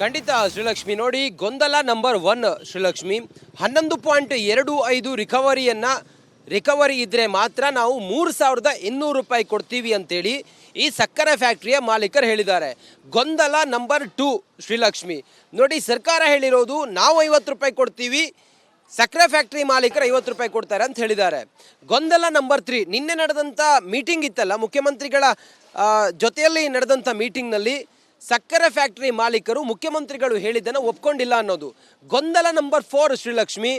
ಖಂಡಿತ ಶ್ರೀಲಕ್ಷ್ಮಿ. ನೋಡಿ, ಗೊಂದಲ ನಂಬರ್ 1 ಶ್ರೀಲಕ್ಷ್ಮಿ, 11.25 ರಿಕವರಿ ಇದ್ರೆ ಮಾತ್ರ ನಾವು 3,200 ರೂಪಾಯಿ ಕೊಡ್ತೀವಿ ಅಂತೇಳಿ ಈ ಸಕ್ಕರೆ ಫ್ಯಾಕ್ಟ್ರಿಯ ಮಾಲೀಕರು ಹೇಳಿದ್ದಾರೆ. ಗೊಂದಲ ನಂಬರ್ 2 ಶ್ರೀಲಕ್ಷ್ಮಿ, ನೋಡಿ, ಸರ್ಕಾರ ಹೇಳಿರೋದು ನಾವು 50 ರೂಪಾಯಿ ಕೊಡ್ತೀವಿ, ಸಕ್ಕರೆ ಫ್ಯಾಕ್ಟ್ರಿ ಮಾಲೀಕರು 50 ರೂಪಾಯಿ ಕೊಡ್ತಾರೆ ಅಂತ ಹೇಳಿದ್ದಾರೆ. ಗೊಂದಲ ನಂಬರ್ 3, ನಿನ್ನೆ ನಡೆದಂಥ ಮೀಟಿಂಗ್ ಇತ್ತಲ್ಲ, ಮುಖ್ಯಮಂತ್ರಿಗಳ ಜೊತೆಯಲ್ಲಿ ನಡೆದಂಥ ಮೀಟಿಂಗ್ನಲ್ಲಿ ಸಕ್ಕರೆ ಫ್ಯಾಕ್ಟ್ರಿ ಮಾಲೀಕರು ಮುಖ್ಯಮಂತ್ರಿಗಳು ಹೇಳಿದ್ದನ್ನು ಒಪ್ಕೊಂಡಿಲ್ಲ ಅನ್ನೋದು. ಗೊಂದಲ number 4 Srilakshmi,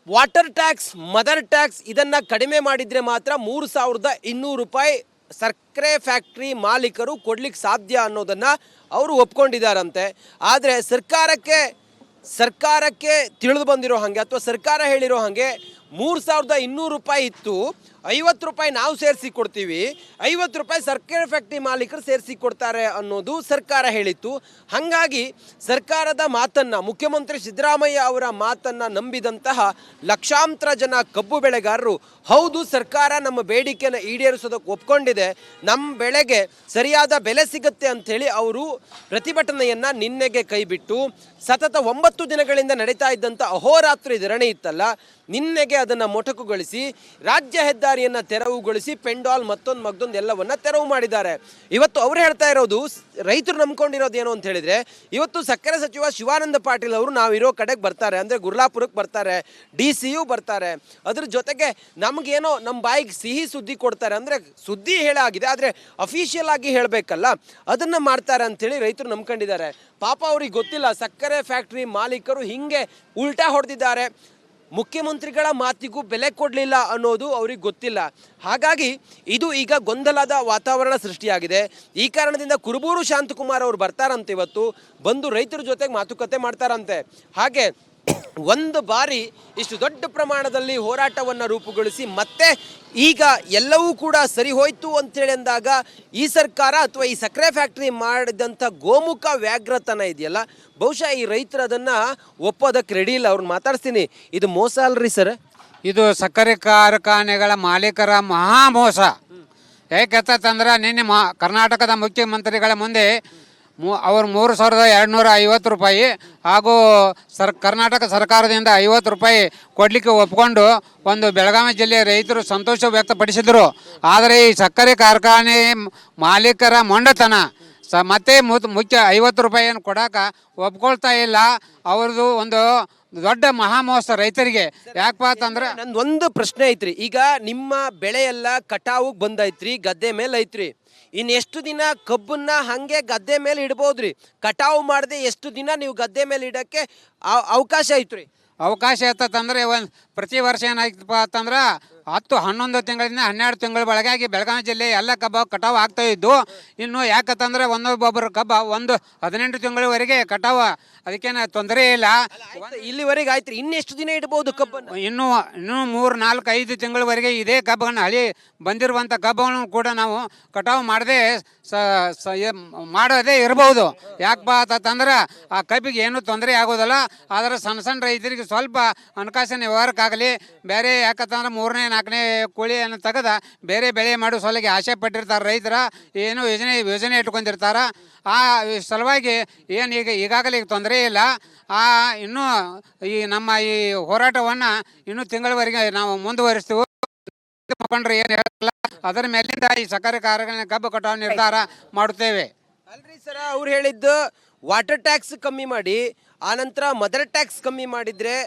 water tax, mother tax ಇದನ್ನು ಕಡಿಮೆ ಮಾಡಿದರೆ ಮಾತ್ರ 3,200 ರೂಪಾಯಿ ಸಕ್ಕರೆ ಫ್ಯಾಕ್ಟ್ರಿ ಮಾಲೀಕರು ಕೊಡ್ಲಿಕ್ಕೆ ಸಾಧ್ಯ ಅನ್ನೋದನ್ನು ಅವರು ಒಪ್ಕೊಂಡಿದ್ದಾರಂತೆ. ಆದರೆ ಸರ್ಕಾರಕ್ಕೆ ತಿಳಿದು ಬಂದಿರೋ ಹಾಗೆ ಅಥವಾ ಸರ್ಕಾರ ಹೇಳಿರೋ ಹಾಗೆ 3,200 ರೂಪಾಯಿ ಇತ್ತು, 50 ರೂಪಾಯಿ ನಾವು ಸೇರಿಸಿ ಕೊಡ್ತೀವಿ, 50 ರೂಪಾಯಿ ಸಕ್ಕರೆ ಫ್ಯಾಕ್ಟ್ರಿ ಮಾಲೀಕರು ಸೇರಿಸಿ ಕೊಡ್ತಾರೆ ಅನ್ನೋದು ಸರ್ಕಾರ ಹೇಳಿತ್ತು. ಹಾಗಾಗಿ ಸರ್ಕಾರದ ಮಾತನ್ನು, ಮುಖ್ಯಮಂತ್ರಿ ಸಿದ್ದರಾಮಯ್ಯ ಅವರ ಮಾತನ್ನು ನಂಬಿದಂತಹ ಲಕ್ಷಾಂತರ ಜನ ಕಬ್ಬು ಬೆಳೆಗಾರರು, ಹೌದು ಸರ್ಕಾರ ನಮ್ಮ ಬೇಡಿಕೆಯನ್ನು ಈಡೇರಿಸೋದಕ್ಕೆ ಒಪ್ಕೊಂಡಿದೆ, ನಮ್ಮ ಬೆಳೆಗೆ ಸರಿಯಾದ ಬೆಲೆ ಸಿಗುತ್ತೆ ಅಂಥೇಳಿ ಅವರು ಪ್ರತಿಭಟನೆಯನ್ನು ನಿನ್ನೆಗೆ ಕೈಬಿಟ್ಟು ಸತತ 9 ದಿನಗಳಿಂದ ನಡೀತಾ ಇದ್ದಂಥ ಅಹೋರಾತ್ರಿ ಧರಣಿ ಇತ್ತಲ್ಲ, ನಿನ್ನೆಗೆ ಅದನ್ನು ಮೊಟಕುಗೊಳಿಸಿ ರಾಜ್ಯ ಹೆದ್ದಾರಿಯನ್ನು ತೆರವುಗೊಳಿಸಿ ಪೆಂಡಾಲ್ ಮತ್ತೊಂದು ಎಲ್ಲವನ್ನ ತೆರವು ಮಾಡಿದ್ದಾರೆ. ಇವತ್ತು ಅವರು ಹೇಳ್ತಾ ಇರೋದು, ರೈತರು ನಂಬ್ಕೊಂಡಿರೋದು ಏನು ಅಂತ ಹೇಳಿದ್ರೆ, ಇವತ್ತು ಸಕ್ಕರೆ ಸಚಿವ ಶಿವಾನಂದ ಪಾಟೀಲ್ ಅವರು ನಾವಿರೋ ಕಡೆಗೆ ಬರ್ತಾರೆ, ಅಂದರೆ ಗುರ್ಲಾಪುರಕ್ಕೆ ಬರ್ತಾರೆ, DC ಬರ್ತಾರೆ, ಅದ್ರ ಜೊತೆಗೆ ನಮಗೇನೋ ನಮ್ಮ ಬಾಯಿಗೆ ಸಿಹಿ ಸುದ್ದಿ ಕೊಡ್ತಾರೆ, ಅಂದರೆ ಸುದ್ದಿ ಹೇಳಾಗಿದೆ ಆದರೆ ಅಫಿಷಿಯಲ್ ಆಗಿ ಹೇಳಬೇಕಲ್ಲ, ಅದನ್ನು ಮಾಡ್ತಾರೆ ಅಂಥೇಳಿ ರೈತರು ನಂಬ್ಕೊಂಡಿದ್ದಾರೆ. ಪಾಪ ಅವ್ರಿಗೆ ಗೊತ್ತಿಲ್ಲ, ಸಕ್ಕರೆ ಫ್ಯಾಕ್ಟ್ರಿ ಮಾಲೀಕರು ಹಿಂಗೆ ಉಲ್ಟಾ ಹೊಡೆದಿದ್ದಾರೆ. ಮುಖ್ಯಮಂತ್ರಿಗಳ ಮಾತಿಗೂ ಬೆಲೆ ಕೊಡಲಿಲ್ಲ ಅನ್ನೋದು ಅವ್ರಿಗೆ ಗೊತ್ತಿಲ್ಲ. ಹಾಗಾಗಿ ಇದು ಈಗ ಗೊಂದಲದ ವಾತಾವರಣ ಸೃಷ್ಟಿಯಾಗಿದೆ. ಈ ಕಾರಣದಿಂದ ಕುರುಬೂರು ಶಾಂತಕುಮಾರ್ ಅವರು ಬರ್ತಾರಂತೆ, ಇವತ್ತು ಬಂದು ರೈತರ ಜೊತೆಗೆ ಮಾತುಕತೆ ಮಾಡ್ತಾರಂತೆ. ಹಾಗೆ ಒಂದು ಬಾರಿ ಇಷ್ಟು ದೊಡ್ಡ ಪ್ರಮಾಣದಲ್ಲಿ ಹೋರಾಟವನ್ನು ರೂಪುಗೊಳಿಸಿ ಮತ್ತೆ ಈಗ ಎಲ್ಲವೂ ಕೂಡ ಸರಿ ಹೋಯ್ತು ಅಂತೇಳಿ ಅಂದಾಗ ಈ ಸರ್ಕಾರ ಅಥವಾ ಈ ಸಕ್ಕರೆ ಫ್ಯಾಕ್ಟ್ರಿ ಮಾಡಿದಂಥ ಗೋಮುಖ ವ್ಯಾಘ್ರತನ ಇದೆಯಲ್ಲ, ಬಹುಶಃ ಈ ರೈತರು ಅದನ್ನು ಒಪ್ಪೋದಕ್ಕೆ ರೆಡಿ ಇಲ್ಲ. ಅವ್ರನ್ನ ಮಾತಾಡ್ತೀನಿ. ಇದು ಮೋಸ ಅಲ್ರಿ ಸರ್? ಇದು ಸಕ್ಕರೆ ಕಾರ್ಖಾನೆಗಳ ಮಾಲೀಕರ ಮಹಾ ಮೋಸ. ಯಾಕಂತಂದ್ರೆ ನಿನ್ನೆ ಕರ್ನಾಟಕದ ಮುಖ್ಯಮಂತ್ರಿಗಳ ಮುಂದೆ ಅವರು 3,250 ರೂಪಾಯಿ ಹಾಗೂ ಕರ್ನಾಟಕ ಸರ್ಕಾರದಿಂದ 50 ರೂಪಾಯಿ ಕೊಡಲಿಕ್ಕೆ ಒಪ್ಕೊಂಡು ಒಂದು ಬೆಳಗಾವಿ ಜಿಲ್ಲೆಯ ರೈತರು ಸಂತೋಷ ವ್ಯಕ್ತಪಡಿಸಿದರು. ಆದರೆ ಈ ಸಕ್ಕರೆ ಕಾರ್ಖಾನೆ ಮಾಲೀಕರ ಮೊಂಡತನ ಮತ್ತೆ ಮುಖ್ಯ 50 ರೂಪಾಯಿಯನ್ನು ಕೊಡೋಕೆ ಒಪ್ಕೊಳ್ತಾ ಇಲ್ಲ. ಅವ್ರದ್ದು ಒಂದು ದೊಡ್ಡ ಮಹಾಮೋಸ ರೈತರಿಗೆ. ಯಾಕಪ್ಪ ಅಂತಂದ್ರೆ ನಂದೊಂದು ಪ್ರಶ್ನೆ ಐತ್ರಿ. ಈಗ ನಿಮ್ಮ ಬೆಳೆ ಎಲ್ಲ ಕಟಾವಿಗೆ ಬಂದೈತ್ರಿ, ಗದ್ದೆ ಮೇಲೆ ಐತ್ರಿ. ಇನ್ನು ಎಷ್ಟು ದಿನ ಕಬ್ಬನ್ನ ಹಾಗೆ ಗದ್ದೆ ಮೇಲೆ ಇಡ್ಬೋದ್ರಿ? ಕಟಾವು ಮಾಡದೆ ಎಷ್ಟು ದಿನ ನೀವು ಗದ್ದೆ ಮೇಲೆ ಇಡೋಕ್ಕೆ ಅವಕಾಶ ಐತ್ರಿ? ಅವಕಾಶ ಇರ್ತಂದ್ರೆ ಒಂದು ಪ್ರತಿ ವರ್ಷ ಏನಾಯ್ತಪ್ಪ ಅಂತಂದ್ರೆ 10-11 ತಿಂಗಳಿಂದ 12 ತಿಂಗಳ ಒಳಗಾಗಿ ಬೆಳಗಾವಿ ಜಿಲ್ಲೆ ಎಲ್ಲ ಕಬ್ಬ ಕಟಾವು ಆಗ್ತಾ ಇದ್ದು. ಇನ್ನು ಯಾಕಂತಂದ್ರೆ ಒಂದೊಬ್ಬೊಬ್ಬರು ಕಬ್ಬ 18 ತಿಂಗಳವರೆಗೆ ಕಟಾವು, ಅದಕ್ಕೇನು ತೊಂದರೆ ಇಲ್ಲ. ಇಲ್ಲಿವರೆಗೆ ಆಯ್ತು. ಇನ್ನೆಷ್ಟು ದಿನ ಇಡ್ಬೋದು ಕಬ್ಬನ್ನು? ಇನ್ನೂ 3, 4, 5 ತಿಂಗಳವರೆಗೆ ಇದೇ ಕಬ್ಬನ್ನು ಹಳಿ ಬಂದಿರುವಂಥ ಕಬ್ಬನ್ನು ಕೂಡ ನಾವು ಕಟಾವು ಮಾಡೋದೇ ಇರ್ಬೋದು. ಯಾಕಪ್ಪ ಅಂತಂದ್ರೆ ಆ ಕಬ್ಬಿಗೆ ಏನೂ ತೊಂದರೆ ಆಗೋದಿಲ್ಲ. ಆದರೆ ಸಣ್ಣ ರೈತರಿಗೆ ಸ್ವಲ್ಪ ಹಣಕಾಸಿನ ವ್ಯವಹಾರಕ್ಕಾಗಲಿ ಬೇರೆ ಯಾಕಂತಂದ್ರೆ 3ನೇ 4ನೇ ಕೋಳಿಯನ್ನು ತೆಗೆದ ಬೇರೆ ಬೆಳೆ ಮಾಡೋ ಸಲುವಾಗಿ ಆಸೆ ಪಟ್ಟಿರ್ತಾರೆ ರೈತರ. ಏನೋ ಯೋಜನೆ ಇಟ್ಕೊಂಡಿರ್ತಾರೆ. ಆ ಸಲುವಾಗಿ ಏನು ಈಗಾಗಲೇ ತೊಂದರೆ ಇಲ್ಲ. ಇನ್ನೂ ನಮ್ಮ ಈ ಹೋರಾಟವನ್ನು ಇನ್ನೂ ತಿಂಗಳವರೆಗೆ ನಾವು ಮುಂದುವರಿಸ್ತೀವಿ. ಏನು ಹೇಳಲ್ಲ, ಅದರ ಮೇಲಿಂದ ಈ ಸಕ್ಕರೆ ಕಾರ್ಖಾನೆ ಕಬ್ಬು ಕಟಾವು ನಿರ್ಧಾರ ಮಾಡುತ್ತೇವೆ. ಅಲ್ರಿ ಸರ, ಅವ್ರು ಹೇಳಿದ್ದು ವಾಟರ್ ಟ್ಯಾಕ್ಸ್ ಕಮ್ಮಿ ಮಾಡಿ, ಆನಂತರ ಮದರ್ ಟ್ಯಾಕ್ಸ್ ಕಮ್ಮಿ ಮಾಡಿದರೆ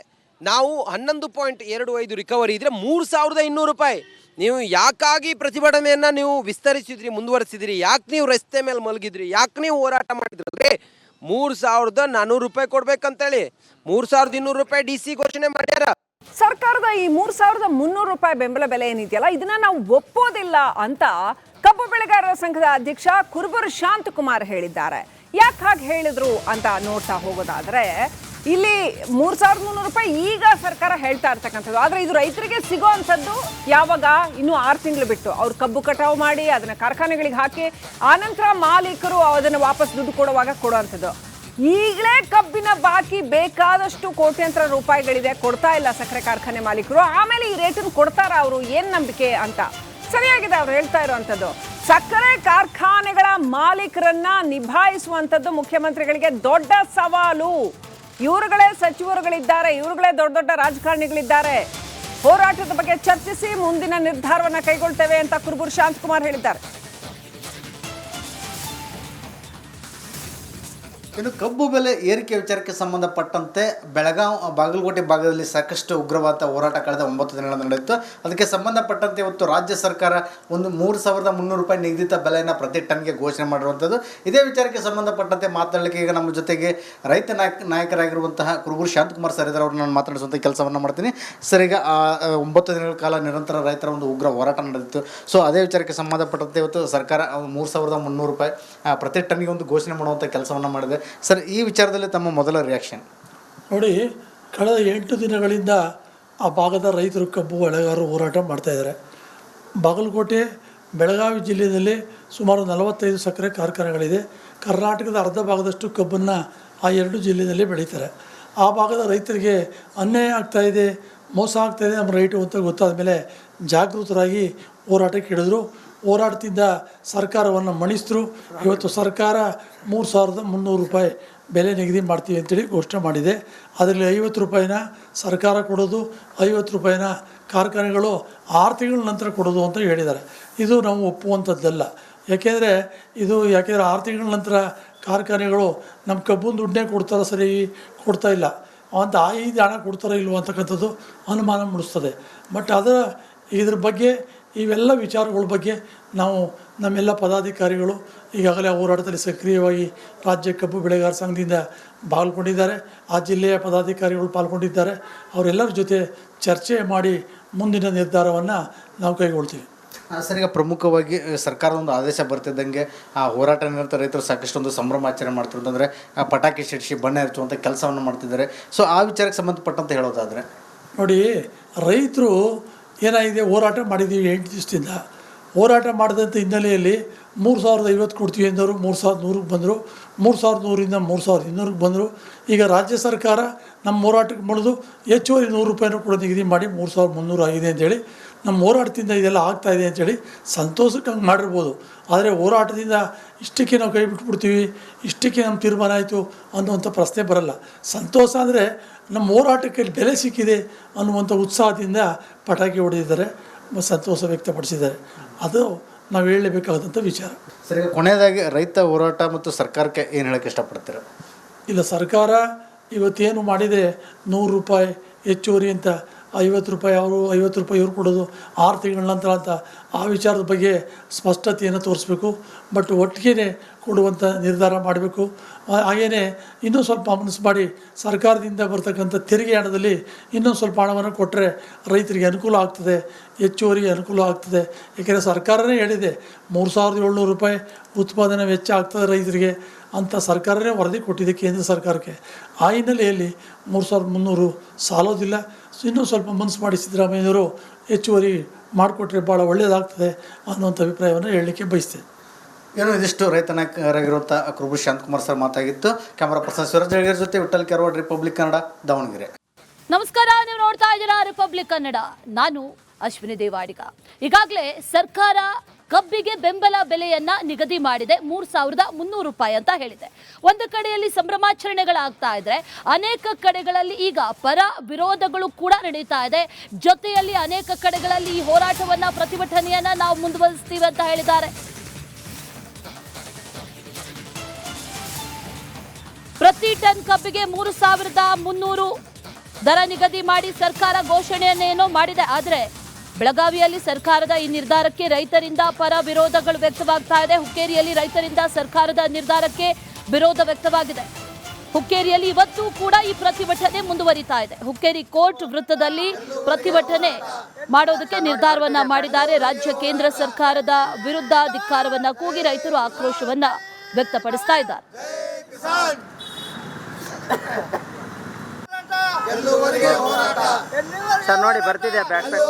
ನಾವು 11.25 ರಿಕವರಿ ಇದ್ರೆ 3,200 ರೂಪಾಯಿ. ನೀವು ಯಾಕಾಗಿ ಪ್ರತಿಭಟನೆಯನ್ನು ನೀವು ವಿಸ್ತರಿಸಿದ್ರಿ, ಮುಂದುವರಿಸಿದ್ರಿ? ಯಾಕೆ ನೀವು ರಸ್ತೆ ಮೇಲೆ ಮಲಗಿದ್ರಿ? ಯಾಕೆ ನೀವು ಹೋರಾಟ ಮಾಡಿದ್ರಲ್ರಿ? 3,400 ರೂಪಾಯಿ ಕೊಡ್ಬೇಕಂತೇಳಿ 3,200 ರೂಪಾಯಿ DC ಘೋಷಣೆ ಮಾಡ್ಯಾರ. ಸರ್ಕಾರದ ಈ 3,300 ರೂಪಾಯಿ ಬೆಂಬಲ ಬೆಲೆ ಏನಿದೆಯಲ್ಲ, ಇದನ್ನ ನಾವು ಒಪ್ಪೋದಿಲ್ಲ ಅಂತ ಕಬ್ಬು ಬೆಳೆಗಾರರ ಸಂಘದ ಅಧ್ಯಕ್ಷ ಕುರುಬೂರು ಶಾಂತಕುಮಾರ್ ಹೇಳಿದ್ದಾರೆ. ಯಾಕೆ ಹಾಗೆ ಹೇಳಿದ್ರು ಅಂತ ನೋಡ್ತಾ ಹೋಗೋದಾದ್ರೆ, ಇಲ್ಲಿ 3,300 ರೂಪಾಯಿ ಈಗ ಸರ್ಕಾರ ಹೇಳ್ತಾ ಇರ್ತಕ್ಕಂಥದ್ದು. ಆದರೆ ಇದು ರೈತರಿಗೆ ಸಿಗೋ ಅಂಥದ್ದು ಯಾವಾಗ? ಇನ್ನೂ 6 ತಿಂಗಳು ಬಿಟ್ಟು ಅವ್ರು ಕಬ್ಬು ಕಟಾವು ಮಾಡಿ ಅದನ್ನು ಕಾರ್ಖಾನೆಗಳಿಗೆ ಹಾಕಿ ಆನಂತರ ಮಾಲೀಕರು ಅದನ್ನು ವಾಪಸ್ ದುಡ್ಡು ಕೊಡುವಾಗ ಕೊಡುವಂಥದ್ದು. ಈಗಲೇ ಕಬ್ಬಿನ ಬಾಕಿ ಬೇಕಾದಷ್ಟು ಕೋಟ್ಯಾಂತರ ರೂಪಾಯಿಗಳಿದೆ, ಕೊಡ್ತಾ ಇಲ್ಲ ಸಕ್ಕರೆ ಕಾರ್ಖಾನೆ ಮಾಲೀಕರು. ಆಮೇಲೆ ಈ ರೇಟನ್ನು ಕೊಡ್ತಾರ ಅವರು? ಏನು ನಂಬಿಕೆ ಅಂತ ಸರಿಯಾಗಿದೆ ಅವ್ರು ಹೇಳ್ತಾ ಇರುವಂಥದ್ದು. ಸಕ್ಕರೆ ಕಾರ್ಖಾನೆಗಳ ಮಾಲೀಕರನ್ನ ನಿಭಾಯಿಸುವಂಥದ್ದು ಮುಖ್ಯಮಂತ್ರಿಗಳಿಗೆ ದೊಡ್ಡ ಸವಾಲು. ಇವರುಗಳೇ ಸಚಿವರುಗಳಿದ್ದಾರೆ, ಇವರುಗಳೇ ದೊಡ್ಡ ದೊಡ್ಡ ರಾಜಕಾರಣಿಗಳಿದ್ದಾರೆ. ಹೋರಾಟದ ಬಗ್ಗೆ ಚರ್ಚಿಸಿ ಮುಂದಿನ ನಿರ್ಧಾರವನ್ನು ಕೈಗೊಳ್ತೇವೆ ಅಂತ ಕುರುಬೂರು ಶಾಂತಕುಮಾರ್ ಹೇಳಿದ್ದಾರೆ. ಇನ್ನು ಕಬ್ಬು ಬೆಲೆ ಏರಿಕೆ ವಿಚಾರಕ್ಕೆ ಸಂಬಂಧಪಟ್ಟಂತೆ ಬೆಳಗಾವಿ ಬಾಗಲಕೋಟೆ ಭಾಗದಲ್ಲಿ ಸಾಕಷ್ಟು ಉಗ್ರವಾದ ಹೋರಾಟ ಕಳೆದ 9 ದಿನಗಳಿಂದ ನಡೆಯಿತು. ಅದಕ್ಕೆ ಸಂಬಂಧಪಟ್ಟಂತೆ ಇವತ್ತು ರಾಜ್ಯ ಸರ್ಕಾರ ಒಂದು 3,300 ರೂಪಾಯಿ ನಿಗದಿತ ಬೆಲೆಯನ್ನು ಪ್ರತಿ ಟನ್ಗೆ ಘೋಷಣೆ ಮಾಡಿರುವಂಥದ್ದು. ಇದೇ ವಿಚಾರಕ್ಕೆ ಸಂಬಂಧಪಟ್ಟಂತೆ ಮಾತಾಡಲಿಕ್ಕೆ ಈಗ ನಮ್ಮ ಜೊತೆಗೆ ರೈತ ನಾಯಕರಾಗಿರುವಂತಹ ಕುರುಬೂರು ಶಾಂತಕುಮಾರ್ ಸರ್ ಇದ್ದಾರೆ. ಅವ್ರನ್ನ ನಾನು ಮಾತಾಡಿಸುವಂಥ ಕೆಲಸವನ್ನು ಮಾಡ್ತೀನಿ. ಸರ್, ಈಗ 9 ದಿನಗಳ ಕಾಲ ನಿರಂತರ ರೈತರ ಒಂದು ಉಗ್ರ ಹೋರಾಟ ನಡೆದಿತ್ತು. ಸೊ ಅದೇ ವಿಚಾರಕ್ಕೆ ಸಂಬಂಧಪಟ್ಟಂತೆ ಇವತ್ತು ಸರ್ಕಾರ 3,300 ರೂಪಾಯಿ ಪ್ರತಿ ಟನ್ಗೆ ಒಂದು ಘೋಷಣೆ ಮಾಡುವಂಥ ಕೆಲಸವನ್ನು ಮಾಡಿದೆ. ಸರ್, ಈ ವಿಚಾರದಲ್ಲಿ ತಮ್ಮ ಮೊದಲ ರಿಯಾಕ್ಷನ್? ನೋಡಿ, ಕಳೆದ 8 ದಿನಗಳಿಂದ ಆ ಭಾಗದ ರೈತರು ಕಬ್ಬು ಬೆಳೆಗಾರರು ಹೋರಾಟ ಮಾಡ್ತಾಯಿದ್ದಾರೆ. ಬಾಗಲಕೋಟೆ ಬೆಳಗಾವಿ ಜಿಲ್ಲೆಯಲ್ಲಿ ಸುಮಾರು 45 ಸಕ್ಕರೆ ಕಾರ್ಖಾನೆಗಳಿದೆ. ಕರ್ನಾಟಕದ ಅರ್ಧ ಭಾಗದಷ್ಟು ಕಬ್ಬನ್ನು ಆ 2 ಜಿಲ್ಲೆಯಲ್ಲಿ ಬೆಳೀತಾರೆ. ಆ ಭಾಗದ ರೈತರಿಗೆ ಅನ್ಯಾಯ ಆಗ್ತಾಯಿದೆ, ಮೋಸ ಆಗ್ತಾಯಿದೆ ನಮ್ಮ ರೈಟು ಅಂತ ಗೊತ್ತಾದ ಮೇಲೆ ಜಾಗೃತರಾಗಿ ಹೋರಾಟಕ್ಕೆ ಹಿಡಿದ್ರು. ಹೋರಾಟದಿಂದ ಸರ್ಕಾರವನ್ನು ಮಣಿಸಿದ್ರು. ಇವತ್ತು ಸರ್ಕಾರ 3,300 ರೂಪಾಯಿ ಬೆಲೆ ನಿಗದಿ ಮಾಡ್ತೀವಿ ಅಂತೇಳಿ ಘೋಷಣೆ ಮಾಡಿದೆ. ಅದರಲ್ಲಿ 50 ರೂಪಾಯಿನ ಸರ್ಕಾರ ಕೊಡೋದು, 50 ರೂಪಾಯಿನ ಕಾರ್ಖಾನೆಗಳು 6 ತಿಂಗಳ ನಂತರ ಕೊಡೋದು ಅಂತ ಹೇಳಿದ್ದಾರೆ. ಇದು ನಾವು ಒಪ್ಪುವಂಥದ್ದಲ್ಲ. ಯಾಕೆಂದರೆ 6 ತಿಂಗಳ ನಂತರ ಕಾರ್ಖಾನೆಗಳು ನಮ್ಮ ಕಬ್ಬು ದುಡ್ಡನ್ನೇ ಕೊಡ್ತಾರೋ ಸರಿ ಕೊಡ್ತಾ ಇಲ್ಲ ಅಂತ ಹಣ ಕೊಡ್ತಾರೋ ಇಲ್ವೋ ಅಂತಕ್ಕಂಥದ್ದು ಅನುಮಾನ ಮೂಡಿಸ್ತದೆ. ಬಟ್ ಇದ್ರ ಬಗ್ಗೆ ಇವೆಲ್ಲ ವಿಚಾರಗಳ ಬಗ್ಗೆ ನಾವು ನಮ್ಮೆಲ್ಲ ಪದಾಧಿಕಾರಿಗಳು ಈಗಾಗಲೇ ಹೋರಾಟದಲ್ಲಿ ಸಕ್ರಿಯವಾಗಿ ರಾಜ್ಯ ಕಬ್ಬು ಬೆಳೆಗಾರ ಸಂಘದಿಂದ ಪಾಲ್ಗೊಂಡಿದ್ದಾರೆ. ಆ ಜಿಲ್ಲೆಯ ಪದಾಧಿಕಾರಿಗಳು ಪಾಲ್ಗೊಂಡಿದ್ದಾರೆ. ಅವರೆಲ್ಲರ ಜೊತೆ ಚರ್ಚೆ ಮಾಡಿ ಮುಂದಿನ ನಿರ್ಧಾರವನ್ನು ನಾವು ಕೈಗೊಳ್ತೀವಿ. ಸರ್, ಈಗ ಪ್ರಮುಖವಾಗಿ ಸರ್ಕಾರದ ಒಂದು ಆದೇಶ ಬರ್ತಿದ್ದಂಗೆ ಆ ಹೋರಾಟ ನಿರತ ರೈತರು ಸಾಕಷ್ಟೊಂದು ಸಂಭ್ರಮಾಚರಣೆ ಮಾಡ್ತಿರೋದಂದರೆ ಪಟಾಕಿ ಸಿಡಿಸಿ ಬಣ್ಣ ಹಚ್ಚುವಂಥ ಕೆಲಸವನ್ನು ಮಾಡ್ತಿದ್ದಾರೆ. ಸೊ ಆ ವಿಚಾರಕ್ಕೆ ಸಂಬಂಧಪಟ್ಟಂತೆ ಹೇಳೋದಾದರೆ ನೋಡಿ, ರೈತರು ಏನಾಗಿದೆ, ಹೋರಾಟ ಮಾಡಿದ್ದೀವಿ 8 ದಿವಸದಿಂದ. ಹೋರಾಟ ಮಾಡಿದಂಥ ಹಿನ್ನೆಲೆಯಲ್ಲಿ 3050 ಕೊಡ್ತೀವಿ ಎಂದವರು 3100ಕ್ಕೆ ಬಂದರು, 3100ರಿಂದ 3200ಕ್ಕೆ ಬಂದರು. ಈಗ ರಾಜ್ಯ ಸರ್ಕಾರ ನಮ್ಮ ಹೋರಾಟಕ್ಕೆ ಮಾಡೋದು ಹೆಚ್ಚುವರಿ 100 ರೂಪಾಯಿನೂ ಕೂಡ ನಿಗದಿ ಮಾಡಿ 3300 ಆಗಿದೆ ಅಂತೇಳಿ, ನಮ್ಮ ಹೋರಾಟದಿಂದ ಇದೆಲ್ಲ ಆಗ್ತಾಯಿದೆ ಅಂಥೇಳಿ ಸಂತೋಷಕ್ಕೆ ಹಂಗೆ ಮಾಡಿರ್ಬೋದು. ಆದರೆ ಹೋರಾಟದಿಂದ ಇಷ್ಟಕ್ಕೆ ನಾವು ಕೈ ಬಿಟ್ಬಿಡ್ತೀವಿ, ಇಷ್ಟಕ್ಕೆ ನಮ್ಮ ತೀರ್ಮಾನ ಆಯಿತು ಅನ್ನುವಂಥ ಪ್ರಶ್ನೆ ಬರಲ್ಲ. ಸಂತೋಷ ಅಂದರೆ ನಮ್ಮ ಹೋರಾಟಕ್ಕೆ ಬೆಲೆ ಸಿಕ್ಕಿದೆ ಅನ್ನುವಂಥ ಉತ್ಸಾಹದಿಂದ ಪಟಾಕಿ ಹೊಡೆದಿದ್ದಾರೆ, ಸಂತೋಷ ವ್ಯಕ್ತಪಡಿಸಿದ್ದಾರೆ. ಅದು ನಾವು ಹೇಳಲೇಬೇಕಾದಂಥ ವಿಚಾರ. ಸರಿ, ಕೊನೆಯದಾಗಿ ರೈತ ಹೋರಾಟ ಮತ್ತು ಸರ್ಕಾರಕ್ಕೆ ಏನು ಹೇಳೋಕ್ಕೆ ಇಷ್ಟಪಡ್ತೀರ? ಇಲ್ಲ, ಸರ್ಕಾರ ಇವತ್ತೇನು ಮಾಡಿದೆ, 100 ರೂಪಾಯಿ ಹೆಚ್ಚುವರಿ ಅಂತ 50 ರೂಪಾಯಿ ಅವರು 50 ರೂಪಾಯಿ ಇವ್ರು ಕೊಡೋದು 6 ತಿಂಗಳ ನಂತರ ಅಂತ, ಆ ವಿಚಾರದ ಬಗ್ಗೆ ಸ್ಪಷ್ಟತೆಯನ್ನು ತೋರಿಸ್ಬೇಕು. ಬಟ್ ಒಟ್ಟಿಗೆ ಕೊಡುವಂಥ ನಿರ್ಧಾರ ಮಾಡಬೇಕು. ಹಾಗೆಯೇ ಇನ್ನೂ ಸ್ವಲ್ಪ ಮನಸ್ಸು ಮಾಡಿ ಸರ್ಕಾರದಿಂದ ಬರ್ತಕ್ಕಂಥ ತೆರಿಗೆ ಹಣದಲ್ಲಿ ಇನ್ನೊಂದು ಸ್ವಲ್ಪ ಹಣವನ್ನು ಕೊಟ್ಟರೆ ರೈತರಿಗೆ ಅನುಕೂಲ ಆಗ್ತದೆ, ಹೆಚ್ಚುವರಿ ಅನುಕೂಲ ಆಗ್ತದೆ. ಏಕೆಂದರೆ ಸರ್ಕಾರನೇ ಹೇಳಿದೆ 3700 ರೂಪಾಯಿ ಉತ್ಪಾದನಾ ವೆಚ್ಚ ಆಗ್ತದೆ ರೈತರಿಗೆ ಅಂತ ಸರ್ಕಾರನೇ ವರದಿ ಕೊಟ್ಟಿದೆ ಕೇಂದ್ರ ಸರ್ಕಾರಕ್ಕೆ. ಆ ಹಿನ್ನೆಲೆಯಲ್ಲಿ 3300 ಸಾಲೋದಿಲ್ಲ. ಇನ್ನೂ ಸ್ವಲ್ಪ ಮನಸ್ಸು ಮಾಡಿ ಸಿದ್ದರಾಮಯ್ಯನವರು ಹೆಚ್ಚುವರಿ ಮಾಡಿಕೊಟ್ರೆ ಭಾಳ ಒಳ್ಳೆಯದಾಗ್ತದೆ ಅನ್ನುವಂಥ ಅಭಿಪ್ರಾಯವನ್ನು ಹೇಳಲಿಕ್ಕೆ ಬಯಸ್ತೇನೆ. ಏನೋ ಇದಿಷ್ಟು ರೈತ ನಾಯಕರಾಗಿರುವಂಥ ಕುರುಬೂರು ಶಾಂತಕುಮಾರ್ ಸರ್ ಮಾತಾಗಿತ್ತು. ಕ್ಯಾಮರಾ ಪರ್ಸನ್ ಶಿವರಾಜ್ ಜಳಗೇರ್ ಜೊತೆ ವಿಠಲ್ ಕೆರವಾಡ್, ರಿಪಬ್ಲಿಕ್ ಕನ್ನಡ, ದಾವಣಗೆರೆ. ನಮಸ್ಕಾರ, ನೀವು ನೋಡ್ತಾ ಇದ್ದೀರಾ ರಿಪಬ್ಲಿಕ್ ಕನ್ನಡ. ನಾನು ಅಶ್ವಿನಿ ದೇವಾಡಿಗ. ಈಗಾಗಲೇ ಸರ್ಕಾರ ಕಬ್ಬಿಗೆ ಬೆಂಬಲ ಬೆಲೆಯನ್ನ ನಿಗದಿ ಮಾಡಿದೆ, 3300 ರೂಪಾಯಿ ಅಂತ ಹೇಳಿದೆ. ಒಂದು ಕಡೆಯಲ್ಲಿ ಸಂಭ್ರಮಾಚರಣೆಗಳಾಗ್ತಾ ಇದ್ರೆ, ಅನೇಕ ಕಡೆಗಳಲ್ಲಿ ಈಗ ಪರ ವಿರೋಧಗಳು ಕೂಡ ನಡೀತಾ ಇದೆ. ಜೊತೆಯಲ್ಲಿ ಅನೇಕ ಕಡೆಗಳಲ್ಲಿ ಈ ಹೋರಾಟವನ್ನ, ಪ್ರತಿಭಟನೆಯನ್ನ ನಾವು ಮುಂದುವರಿಸ್ತೀವಿ ಅಂತ ಹೇಳಿದ್ದಾರೆ. ಪ್ರತಿ ಟನ್ ಕಬ್ಬಿಗೆ 3300 ದರ ನಿಗದಿ ಮಾಡಿ ಸರ್ಕಾರ ಘೋಷಣೆಯನ್ನೇನೋ ಮಾಡಿದೆ. ಆದರೆ ಬೆಳಗಾವಿಯಲ್ಲಿ ಸರ್ಕಾರದ ಈ ನಿರ್ಧಾರಕ್ಕೆ ರೈತರಿಂದ ಪರ ವಿರೋಧಗಳು ವ್ಯಕ್ತವಾಗ್ತಾ ಇದೆ. ಹುಕ್ಕೇರಿಯಲ್ಲಿ ರೈತರಿಂದ ಸರ್ಕಾರದ ನಿರ್ಧಾರಕ್ಕೆ ವಿರೋಧ ವ್ಯಕ್ತವಾಗಿದೆ. ಹುಕ್ಕೇರಿಯಲ್ಲಿ ಇವತ್ತು ಕೂಡ ಈ ಪ್ರತಿಭಟನೆ ಮುಂದುವರಿತಾ ಇದೆ. ಹುಕ್ಕೇರಿ ಕೋರ್ಟ್ ವೃತ್ತದಲ್ಲಿ ಪ್ರತಿಭಟನೆ ಮಾಡೋದಕ್ಕೆ ನಿರ್ಧಾರವನ್ನ ಮಾಡಿದ್ದಾರೆ. ರಾಜ್ಯ ಕೇಂದ್ರ ಸರ್ಕಾರದ ವಿರುದ್ಧ ಧಿಕ್ಕಾರವನ್ನ ಕೂಗಿ ರೈತರು ಆಕ್ರೋಶವನ್ನ ವ್ಯಕ್ತಪಡಿಸ್ತಾ ಇದ್ದಾರೆ. ಸರ್ ನೋಡಿ, ಬರ್ತಿದೆ ಬ್ಯಾಕ್ ಪ್ಯಾಕ್.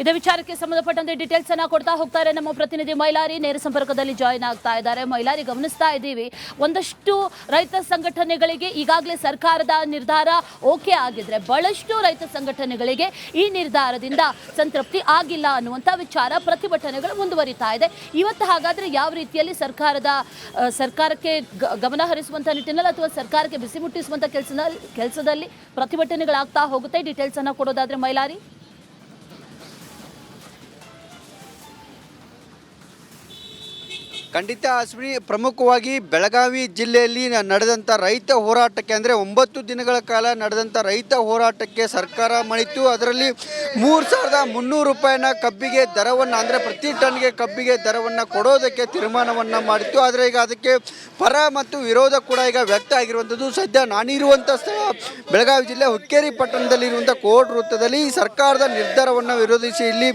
ಇದೇ ವಿಚಾರಕ್ಕೆ ಸಂಬಂಧಪಟ್ಟಂತೆ ಡೀಟೇಲ್ಸ್ ಅನ್ನ ಕೊಡ್ತಾ ಹೋಗ್ತಾರೆ ನಮ್ಮ ಪ್ರತಿನಿಧಿ ಮೈಲಾರಿ. ನೇರ ಸಂಪರ್ಕದಲ್ಲಿ ಜಾಯಿನ್ ಆಗ್ತಾ ಇದ್ದಾರೆ. ಮೈಲಾರಿ, ಗಮನಿಸ್ತಾ ಇದ್ದೀವಿ, ಒಂದಷ್ಟು ರೈತ ಸಂಘಟನೆಗಳಿಗೆ ಈಗಾಗಲೇ ಸರ್ಕಾರದ ನಿರ್ಧಾರ ಓಕೆ ಆಗಿದ್ರೆ, ಬಹಳಷ್ಟು ರೈತ ಸಂಘಟನೆಗಳಿಗೆ ಈ ನಿರ್ಧಾರದಿಂದ ಸಂತೃಪ್ತಿ ಆಗಿಲ್ಲ ಅನ್ನುವಂಥ ವಿಚಾರ, ಪ್ರತಿಭಟನೆಗಳು ಮುಂದುವರಿತಾ ಇದೆ. ಇವತ್ತು ಹಾಗಾದ್ರೆ ಯಾವ ರೀತಿಯಲ್ಲಿ ಸರ್ಕಾರಕ್ಕೆ ಗಮನ ಹರಿಸುವಂಥ ನಿಟ್ಟಿನಲ್ಲಿ ಅಥವಾ ಸರ್ಕಾರಕ್ಕೆ ಬಿಸಿ ಮುಟ್ಟಿಸುವಂಥ ಕೆಲಸದಲ್ಲಿ ಪ್ರತಿಭಟನೆಗಳಾಗ್ತಾ ಹೋಗುತ್ತೆ? ಡೀಟೇಲ್ಸ್ ಅನ್ನ ಕೊಡೋದಾದ್ರೆ ಮೈಲಾರಿ. ಖಂಡಿತ ಅಶ್ವಿನಿ, ಪ್ರಮುಖವಾಗಿ ಬೆಳಗಾವಿ ಜಿಲ್ಲೆಯಲ್ಲಿ ನಡೆದಂಥ ರೈತ ಹೋರಾಟಕ್ಕೆ, ಅಂದರೆ 9 ದಿನಗಳ ಕಾಲ ನಡೆದಂಥ ರೈತ ಹೋರಾಟಕ್ಕೆ ಸರ್ಕಾರ ಮಾಡಿತ್ತು. ಅದರಲ್ಲಿ 3300 ರೂಪಾಯಿನ ಕಬ್ಬಿಗೆ ದರವನ್ನು, ಅಂದರೆ ಪ್ರತಿ ಟನ್ಗೆ ಕಬ್ಬಿಗೆ ದರವನ್ನು ಕೊಡೋದಕ್ಕೆ ತೀರ್ಮಾನವನ್ನು ಮಾಡಿತ್ತು. ಆದರೆ ಈಗ ಅದಕ್ಕೆ ಪರ ಮತ್ತು ವಿರೋಧ ಕೂಡ ಈಗ ವ್ಯಕ್ತ ಆಗಿರುವಂಥದ್ದು. ಸದ್ಯ ನಾನಿರುವಂಥ ಸ್ಥಳ ಬೆಳಗಾವಿ ಜಿಲ್ಲೆ ಹುಕ್ಕೇರಿ ಪಟ್ಟಣದಲ್ಲಿರುವಂಥ ಕೋರ್ಟ್ ವೃತ್ತದಲ್ಲಿ ಸರ್ಕಾರದ ನಿರ್ಧಾರವನ್ನು ವಿರೋಧಿಸಿ ಇಲ್ಲಿ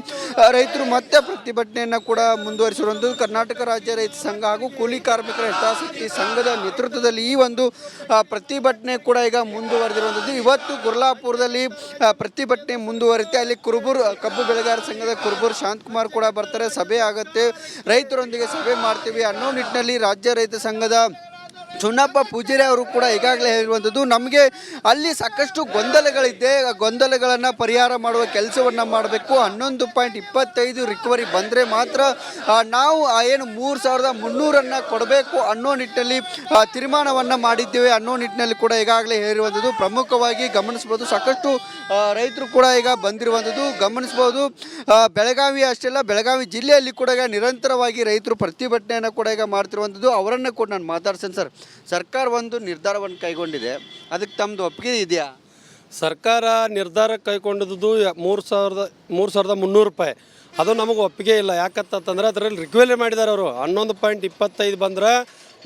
ರೈತರು ಮತ್ತೆ ಪ್ರತಿಭಟನೆಯನ್ನು ಕೂಡ ಮುಂದುವರಿಸಿರುವಂಥದ್ದು. ಕರ್ನಾಟಕ ರಾಜ್ಯ ರೈತ ಸಂಘ ಹಾಗೂ ಕೂಲಿ ಕಾರ್ಮಿಕರ ಹಿತಾಸಕ್ತಿ ಸಂಘದ ನೇತೃತ್ವದಲ್ಲಿ ಈ ಒಂದು ಪ್ರತಿಭಟನೆ ಕೂಡ ಈಗ ಮುಂದುವರೆದಿರುವಂಥದ್ದು. ಇವತ್ತು ಗುರ್ಲಾಪುರದಲ್ಲಿ ಪ್ರತಿಭಟನೆ ಮುಂದುವರಿತೆ. ಅಲ್ಲಿ ಕುರುಬೂರು ಕಬ್ಬು ಬೆಳೆಗಾರ ಸಂಘದ ಕುರುಬೂರು ಶಾಂತಕುಮಾರ್ ಕೂಡ ಬರ್ತಾರೆ. ಸಭೆ ಆಗುತ್ತೆ, ರೈತರೊಂದಿಗೆ ಸಭೆ ಮಾಡ್ತೀವಿ ಅನ್ನೋ ನಿಟ್ಟಿನಲ್ಲಿ ರಾಜ್ಯ ರೈತ ಸಂಘದ ಚುನ್ನಪ್ಪ ಪೂಜಾರಿ ಅವರು ಕೂಡ ಈಗಾಗಲೇ ಹೇಳಿರುವಂಥದ್ದು ನಮಗೆ ಅಲ್ಲಿ ಸಾಕಷ್ಟು ಗೊಂದಲಗಳಿದೆ. ಆ ಗೊಂದಲಗಳನ್ನು ಪರಿಹಾರ ಮಾಡುವ ಕೆಲಸವನ್ನು ಮಾಡಬೇಕು. 11.25 ರಿಕವರಿ ಬಂದರೆ ಮಾತ್ರ ನಾವು ಏನು 3,300 ಕೊಡಬೇಕು ಅನ್ನೋ ನಿಟ್ಟಿನಲ್ಲಿ ತೀರ್ಮಾನವನ್ನು ಮಾಡಿದ್ದೇವೆ ಅನ್ನೋ ನಿಟ್ಟಿನಲ್ಲಿ ಕೂಡ ಈಗಾಗಲೇ ಹೇಳಿರುವಂಥದ್ದು. ಪ್ರಮುಖವಾಗಿ ಗಮನಿಸ್ಬೋದು, ಸಾಕಷ್ಟು ರೈತರು ಕೂಡ ಈಗ ಬಂದಿರುವಂಥದ್ದು ಗಮನಿಸ್ಬೋದು. ಬೆಳಗಾವಿ ಅಷ್ಟೇ ಅಲ್ಲ, ಬೆಳಗಾವಿ ಜಿಲ್ಲೆಯಲ್ಲಿ ಕೂಡ ಈಗ ನಿರಂತರವಾಗಿ ರೈತರು ಪ್ರತಿಭಟನೆಯನ್ನು ಕೂಡ ಈಗ ಮಾಡ್ತಿರುವಂಥದ್ದು. ಅವರನ್ನು ಕೂಡ ನಾನು ಮಾತಾಡ್ತೇನೆ. ಸರ್, ಸರ್ಕಾರ ಒಂದು ನಿರ್ಧಾರವನ್ನು ಕೈಗೊಂಡಿದೆ, ಅದಕ್ಕೆ ತಮ್ಮದು ಒಪ್ಪಿಗೆ ಇದೆಯಾ? ಸರ್ಕಾರ ನಿರ್ಧಾರ ಕೈಗೊಂಡಿದ್ದು 3,300 ರೂಪಾಯಿ, ಅದು ನಮಗೆ ಒಪ್ಪಿಗೆ ಇಲ್ಲ. ಯಾಕಂತಂದ್ರೆ ಅದರಲ್ಲಿ ರಿಕ್ವೆರಿ ಮಾಡಿದ್ದಾರೆ ಅವರು. 11.25 ಬಂದ್ರೆ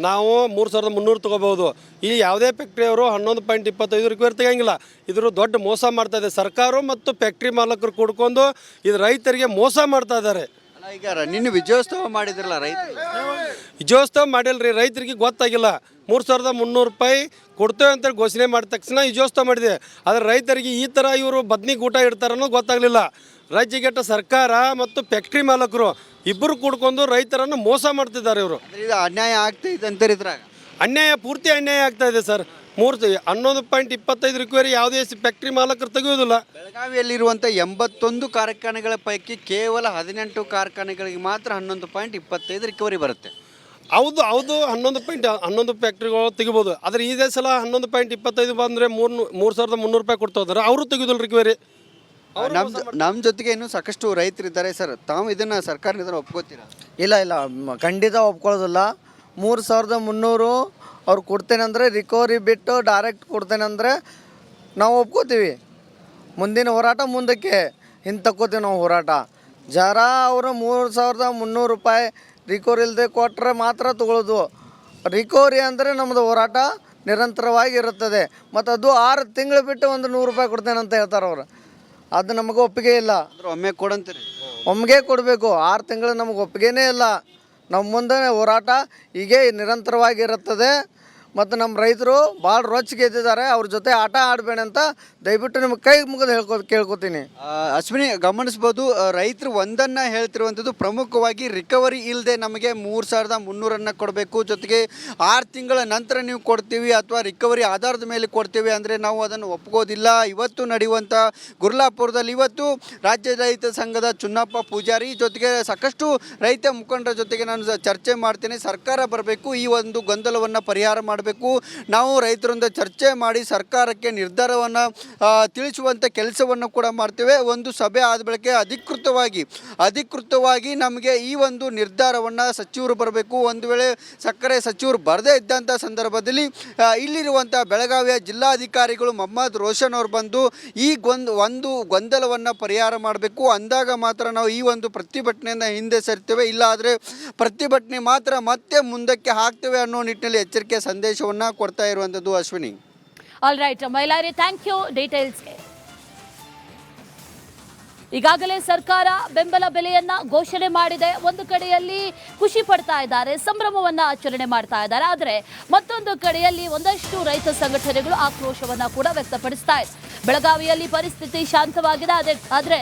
ನಾವು 3,300 ತೊಗೋಬೋದು. ಈ ಯಾವುದೇ ಫ್ಯಾಕ್ಟ್ರಿಯವರು 11.25 ರಿಕ್ವೆರಿ ತೆಗೋಂಗಿಲ್ಲ. ಇದ್ರ ದೊಡ್ಡ ಮೋಸ ಮಾಡ್ತಾ ಇದೆ ಸರ್ಕಾರ ಮತ್ತು ಫ್ಯಾಕ್ಟ್ರಿ ಮಾಲಕರು ಕೂಡ್ಕೊಂಡು ಇದು ರೈತರಿಗೆ ಮೋಸ ಮಾಡ್ತಾ ಇದ್ದಾರೆ. ಈಗ ನಿನ್ನೆ ವಿಜಯೋತ್ಸವ ಮಾಡಿದ್ರಲ್ಲ ರೈತರು? ವಿಜಯೋತ್ಸವ ಮಾಡಿಲ್ರಿ, ರೈತರಿಗೆ ಗೊತ್ತಾಗಿಲ್ಲ. 3,300 ರೂಪಾಯಿ ಕೊಡ್ತೇವೆ ಅಂತೇಳಿ ಘೋಷಣೆ ಮಾಡಿದ ತಕ್ಷಣ ವಿಜಯೋತ್ಸವ ಮಾಡಿದೆ. ಆದರೆ ರೈತರಿಗೆ ಈ ಥರ ಇವರು ಬದ್ನಿಗೆ ಊಟ ಇಡ್ತಾರೆ ಅನ್ನೋದು ಗೊತ್ತಾಗಲಿಲ್ಲ. ರಾಜ್ಯಗೆಟ್ಟ ಸರ್ಕಾರ ಮತ್ತು ಫ್ಯಾಕ್ಟ್ರಿ ಮಾಲಕರು ಇಬ್ಬರು ಕೂಡ್ಕೊಂಡು ರೈತರನ್ನು ಮೋಸ ಮಾಡ್ತಿದ್ದಾರೆ ಇವರು. ಇದು ಅನ್ಯಾಯ ಆಗ್ತೈತೆ ಅಂತಾರೆ. ಇದ್ರಾಗ ಅನ್ಯಾಯ, ಪೂರ್ತಿ ಅನ್ಯಾಯ ಆಗ್ತಾ ಇದೆ ಸರ್. 11.25 ರಿಕ್ವರಿ ಯಾವುದೇ ಫ್ಯಾಕ್ಟ್ರಿ ಮಾಲಕರು ತೆಗೆಯೋದಿಲ್ಲ. ಬೆಳಗಾವಿಯಲ್ಲಿರುವಂಥ 81 ಕಾರ್ಖಾನೆಗಳ ಪೈಕಿ ಕೇವಲ 18 ಕಾರ್ಖಾನೆಗಳಿಗೆ ಮಾತ್ರ 11.25 ರಿಕವರಿ ಬರುತ್ತೆ. ಹೌದು 11 ಫ್ಯಾಕ್ಟ್ರಿಗಳು ತೆಗಿಬೋದು. ಆದರೆ ಇದೇ ಸಲ 11.25 ಬಂದರೆ 3,300 ರೂಪಾಯಿ ಕೊಡ್ತಾ ಇದ್ದಾರೆ, ಅವರು ತೆಗೆಯೋದಿಲ್ಲ ರಿಕವರಿ. ನಮ್ಮ ಜೊತೆಗೆ ಇನ್ನೂ ಸಾಕಷ್ಟು ರೈತರಿದ್ದಾರೆ. ಸರ್, ತಾವು ಇದನ್ನು ಸರ್ಕಾರ ನಿರ್ಧಾರ ಒಪ್ಕೋತೀರಾ? ಇಲ್ಲ ಖಂಡಿತ ಒಪ್ಕೊಳ್ಳೋದಿಲ್ಲ. 3,300 ಅವ್ರು ಕೊಡ್ತೇನೆ ಅಂದರೆ ರಿಕವರಿ ಬಿಟ್ಟು ಡೈರೆಕ್ಟ್ ಕೊಡ್ತೇನೆ ಅಂದರೆ ನಾವು ಒಪ್ಕೋತೀವಿ. ಮುಂದಿನ ಹೋರಾಟ ಮುಂದಕ್ಕೆ ತಕ್ಕೋತೀವಿ ನಾವು ಹೋರಾಟ. ಜರ ಅವರು 3,300 ರೂಪಾಯಿ ರಿಕವರಿ ಇಲ್ಲದೆ ಕೊಟ್ಟರೆ ಮಾತ್ರ ತೊಗೊಳ್ಳೋದು. ರಿಕವರಿ ಅಂದರೆ ನಮ್ಮದು ಹೋರಾಟ ನಿರಂತರವಾಗಿ ಇರುತ್ತದೆ. ಮತ್ತು ಅದು 6 ತಿಂಗಳು ಬಿಟ್ಟು ಒಂದು 100 ರೂಪಾಯಿ ಕೊಡ್ತೇನೆ ಅಂತ ಹೇಳ್ತಾರೆ ಅವರು. ಅದು ನಮಗೆ ಒಪ್ಪಿಗೆ ಇಲ್ಲ. ಒಮ್ಮೆ ಕೊಡಂತೀರಿ? ಒಮ್ಮೆಗೆ ಕೊಡಬೇಕು. 6 ತಿಂಗಳು ನಮಗೆ ಒಪ್ಪಿಗೆನೇ ಇಲ್ಲ. ನಮ್ಮ ಮುಂದೆ ಹೋರಾಟ ಹೀಗೆ ನಿರಂತರವಾಗಿರುತ್ತದೆ. ಮತ್ತು ನಮ್ಮ ರೈತರು ಭಾಳ ರೊಚ್ಚಿಗೆ ಎದ್ದಿದ್ದಾರೆ. ಅವ್ರ ಜೊತೆ ಆಟ ಆಡಬೇಡ ಅಂತ ದಯವಿಟ್ಟು ನಿಮ್ಗೆ ಕೈ ಮುಗಿದು ಕೇಳ್ಕೊತೀನಿ. ಅಶ್ವಿನಿ, ಗಮನಿಸ್ಬೋದು, ರೈತರು ಒಂದನ್ನು ಹೇಳ್ತಿರುವಂಥದ್ದು ಪ್ರಮುಖವಾಗಿ ರಿಕವರಿ ಇಲ್ಲದೆ ನಮಗೆ 3,300 ಕೊಡಬೇಕು, ಜೊತೆಗೆ 6 ತಿಂಗಳ ನಂತರ ನೀವು ಕೊಡ್ತೀವಿ ಅಥವಾ ರಿಕವರಿ ಆಧಾರದ ಮೇಲೆ ಕೊಡ್ತೀವಿ ಅಂದರೆ ನಾವು ಅದನ್ನು ಒಪ್ಕೋದಿಲ್ಲ. ಇವತ್ತು ನಡೆಯುವಂಥ ಗುರ್ಲಾಪುರದಲ್ಲಿ ಇವತ್ತು ರಾಜ್ಯ ರೈತ ಸಂಘದ ಚುನ್ನಪ್ಪ ಪೂಜಾರಿ ಜೊತೆಗೆ ಸಾಕಷ್ಟು ರೈತ ಮುಖಂಡರ ಜೊತೆಗೆ ನಾನು ಚರ್ಚೆ ಮಾಡ್ತೀನಿ. ಸರ್ಕಾರ ಬರಬೇಕು, ಈ ಒಂದು ಗೊಂದಲವನ್ನು ಪರಿಹಾರ ಮಾಡಬೇಕು. ನಾವು ರೈತರೊಂದಿಗೆ ಚರ್ಚೆ ಮಾಡಿ ಸರ್ಕಾರಕ್ಕೆ ನಿರ್ಧಾರವನ್ನು ತಿಳಿಸುವಂಥ ಕೆಲಸವನ್ನು ಕೂಡ ಮಾಡ್ತೇವೆ. ಒಂದು ಸಭೆ ಆದ ಬಳಿಕ ಅಧಿಕೃತವಾಗಿ ನಮಗೆ ಈ ಒಂದು ನಿರ್ಧಾರವನ್ನು ಸಚಿವರು ಬರಬೇಕು. ಒಂದು ವೇಳೆ ಸಕ್ಕರೆ ಸಚಿವರು ಬರದೇ ಇದ್ದಂಥ ಸಂದರ್ಭದಲ್ಲಿ ಇಲ್ಲಿರುವಂಥ ಬೆಳಗಾವಿಯ ಜಿಲ್ಲಾಧಿಕಾರಿಗಳು ಮೊಹಮ್ಮದ್ ರೋಷನ್ ಅವರು ಬಂದು ಈ ಒಂದು ಗೊಂದಲವನ್ನು ಪರಿಹಾರ ಮಾಡಬೇಕು. ಅಂದಾಗ ಮಾತ್ರ ನಾವು ಈ ಒಂದು ಪ್ರತಿಭಟನೆಯಿಂದ ಹಿಂದೆ ಸರಿತೇವೆ. ಇಲ್ಲ ಆದರೆ ಪ್ರತಿಭಟನೆ ಮಾತ್ರ ಮತ್ತೆ ಮುಂದಕ್ಕೆ ಹಾಕ್ತೇವೆ ಅನ್ನೋ ನಿಟ್ಟಿನಲ್ಲಿ ಎಚ್ಚರಿಕೆ ಸಂದೇಶವನ್ನು ಕೊಡ್ತಾ ಇರುವಂಥದ್ದು. Ashwini, all right Mailari, thank you ಡೀಟೇಲ್ಸ್ಗೆ. ಈಗಾಗಲೇ ಸರ್ಕಾರ ಬೆಂಬಲ ಬೆಲೆಯನ್ನ ಘೋಷಣೆ ಮಾಡಿದೆ. ಒಂದು ಕಡೆಯಲ್ಲಿ ಖುಷಿ ಪಡ್ತಾ ಇದ್ದಾರೆ, ಸಂಭ್ರಮವನ್ನ ಆಚರಣೆ ಮಾಡ್ತಾ ಇದ್ದಾರೆ. ಆದರೆ ಮತ್ತೊಂದು ಕಡೆಯಲ್ಲಿ ಒಂದಷ್ಟು ರೈತ ಸಂಘಟನೆಗಳು ಆಕ್ರೋಶವನ್ನ ಕೂಡ ವ್ಯಕ್ತಪಡಿಸ್ತಾ ಇದೆ. ಬೆಳಗಾವಿಯಲ್ಲಿ ಪರಿಸ್ಥಿತಿ ಶಾಂತವಾಗಿದೆ, ಆದರೆ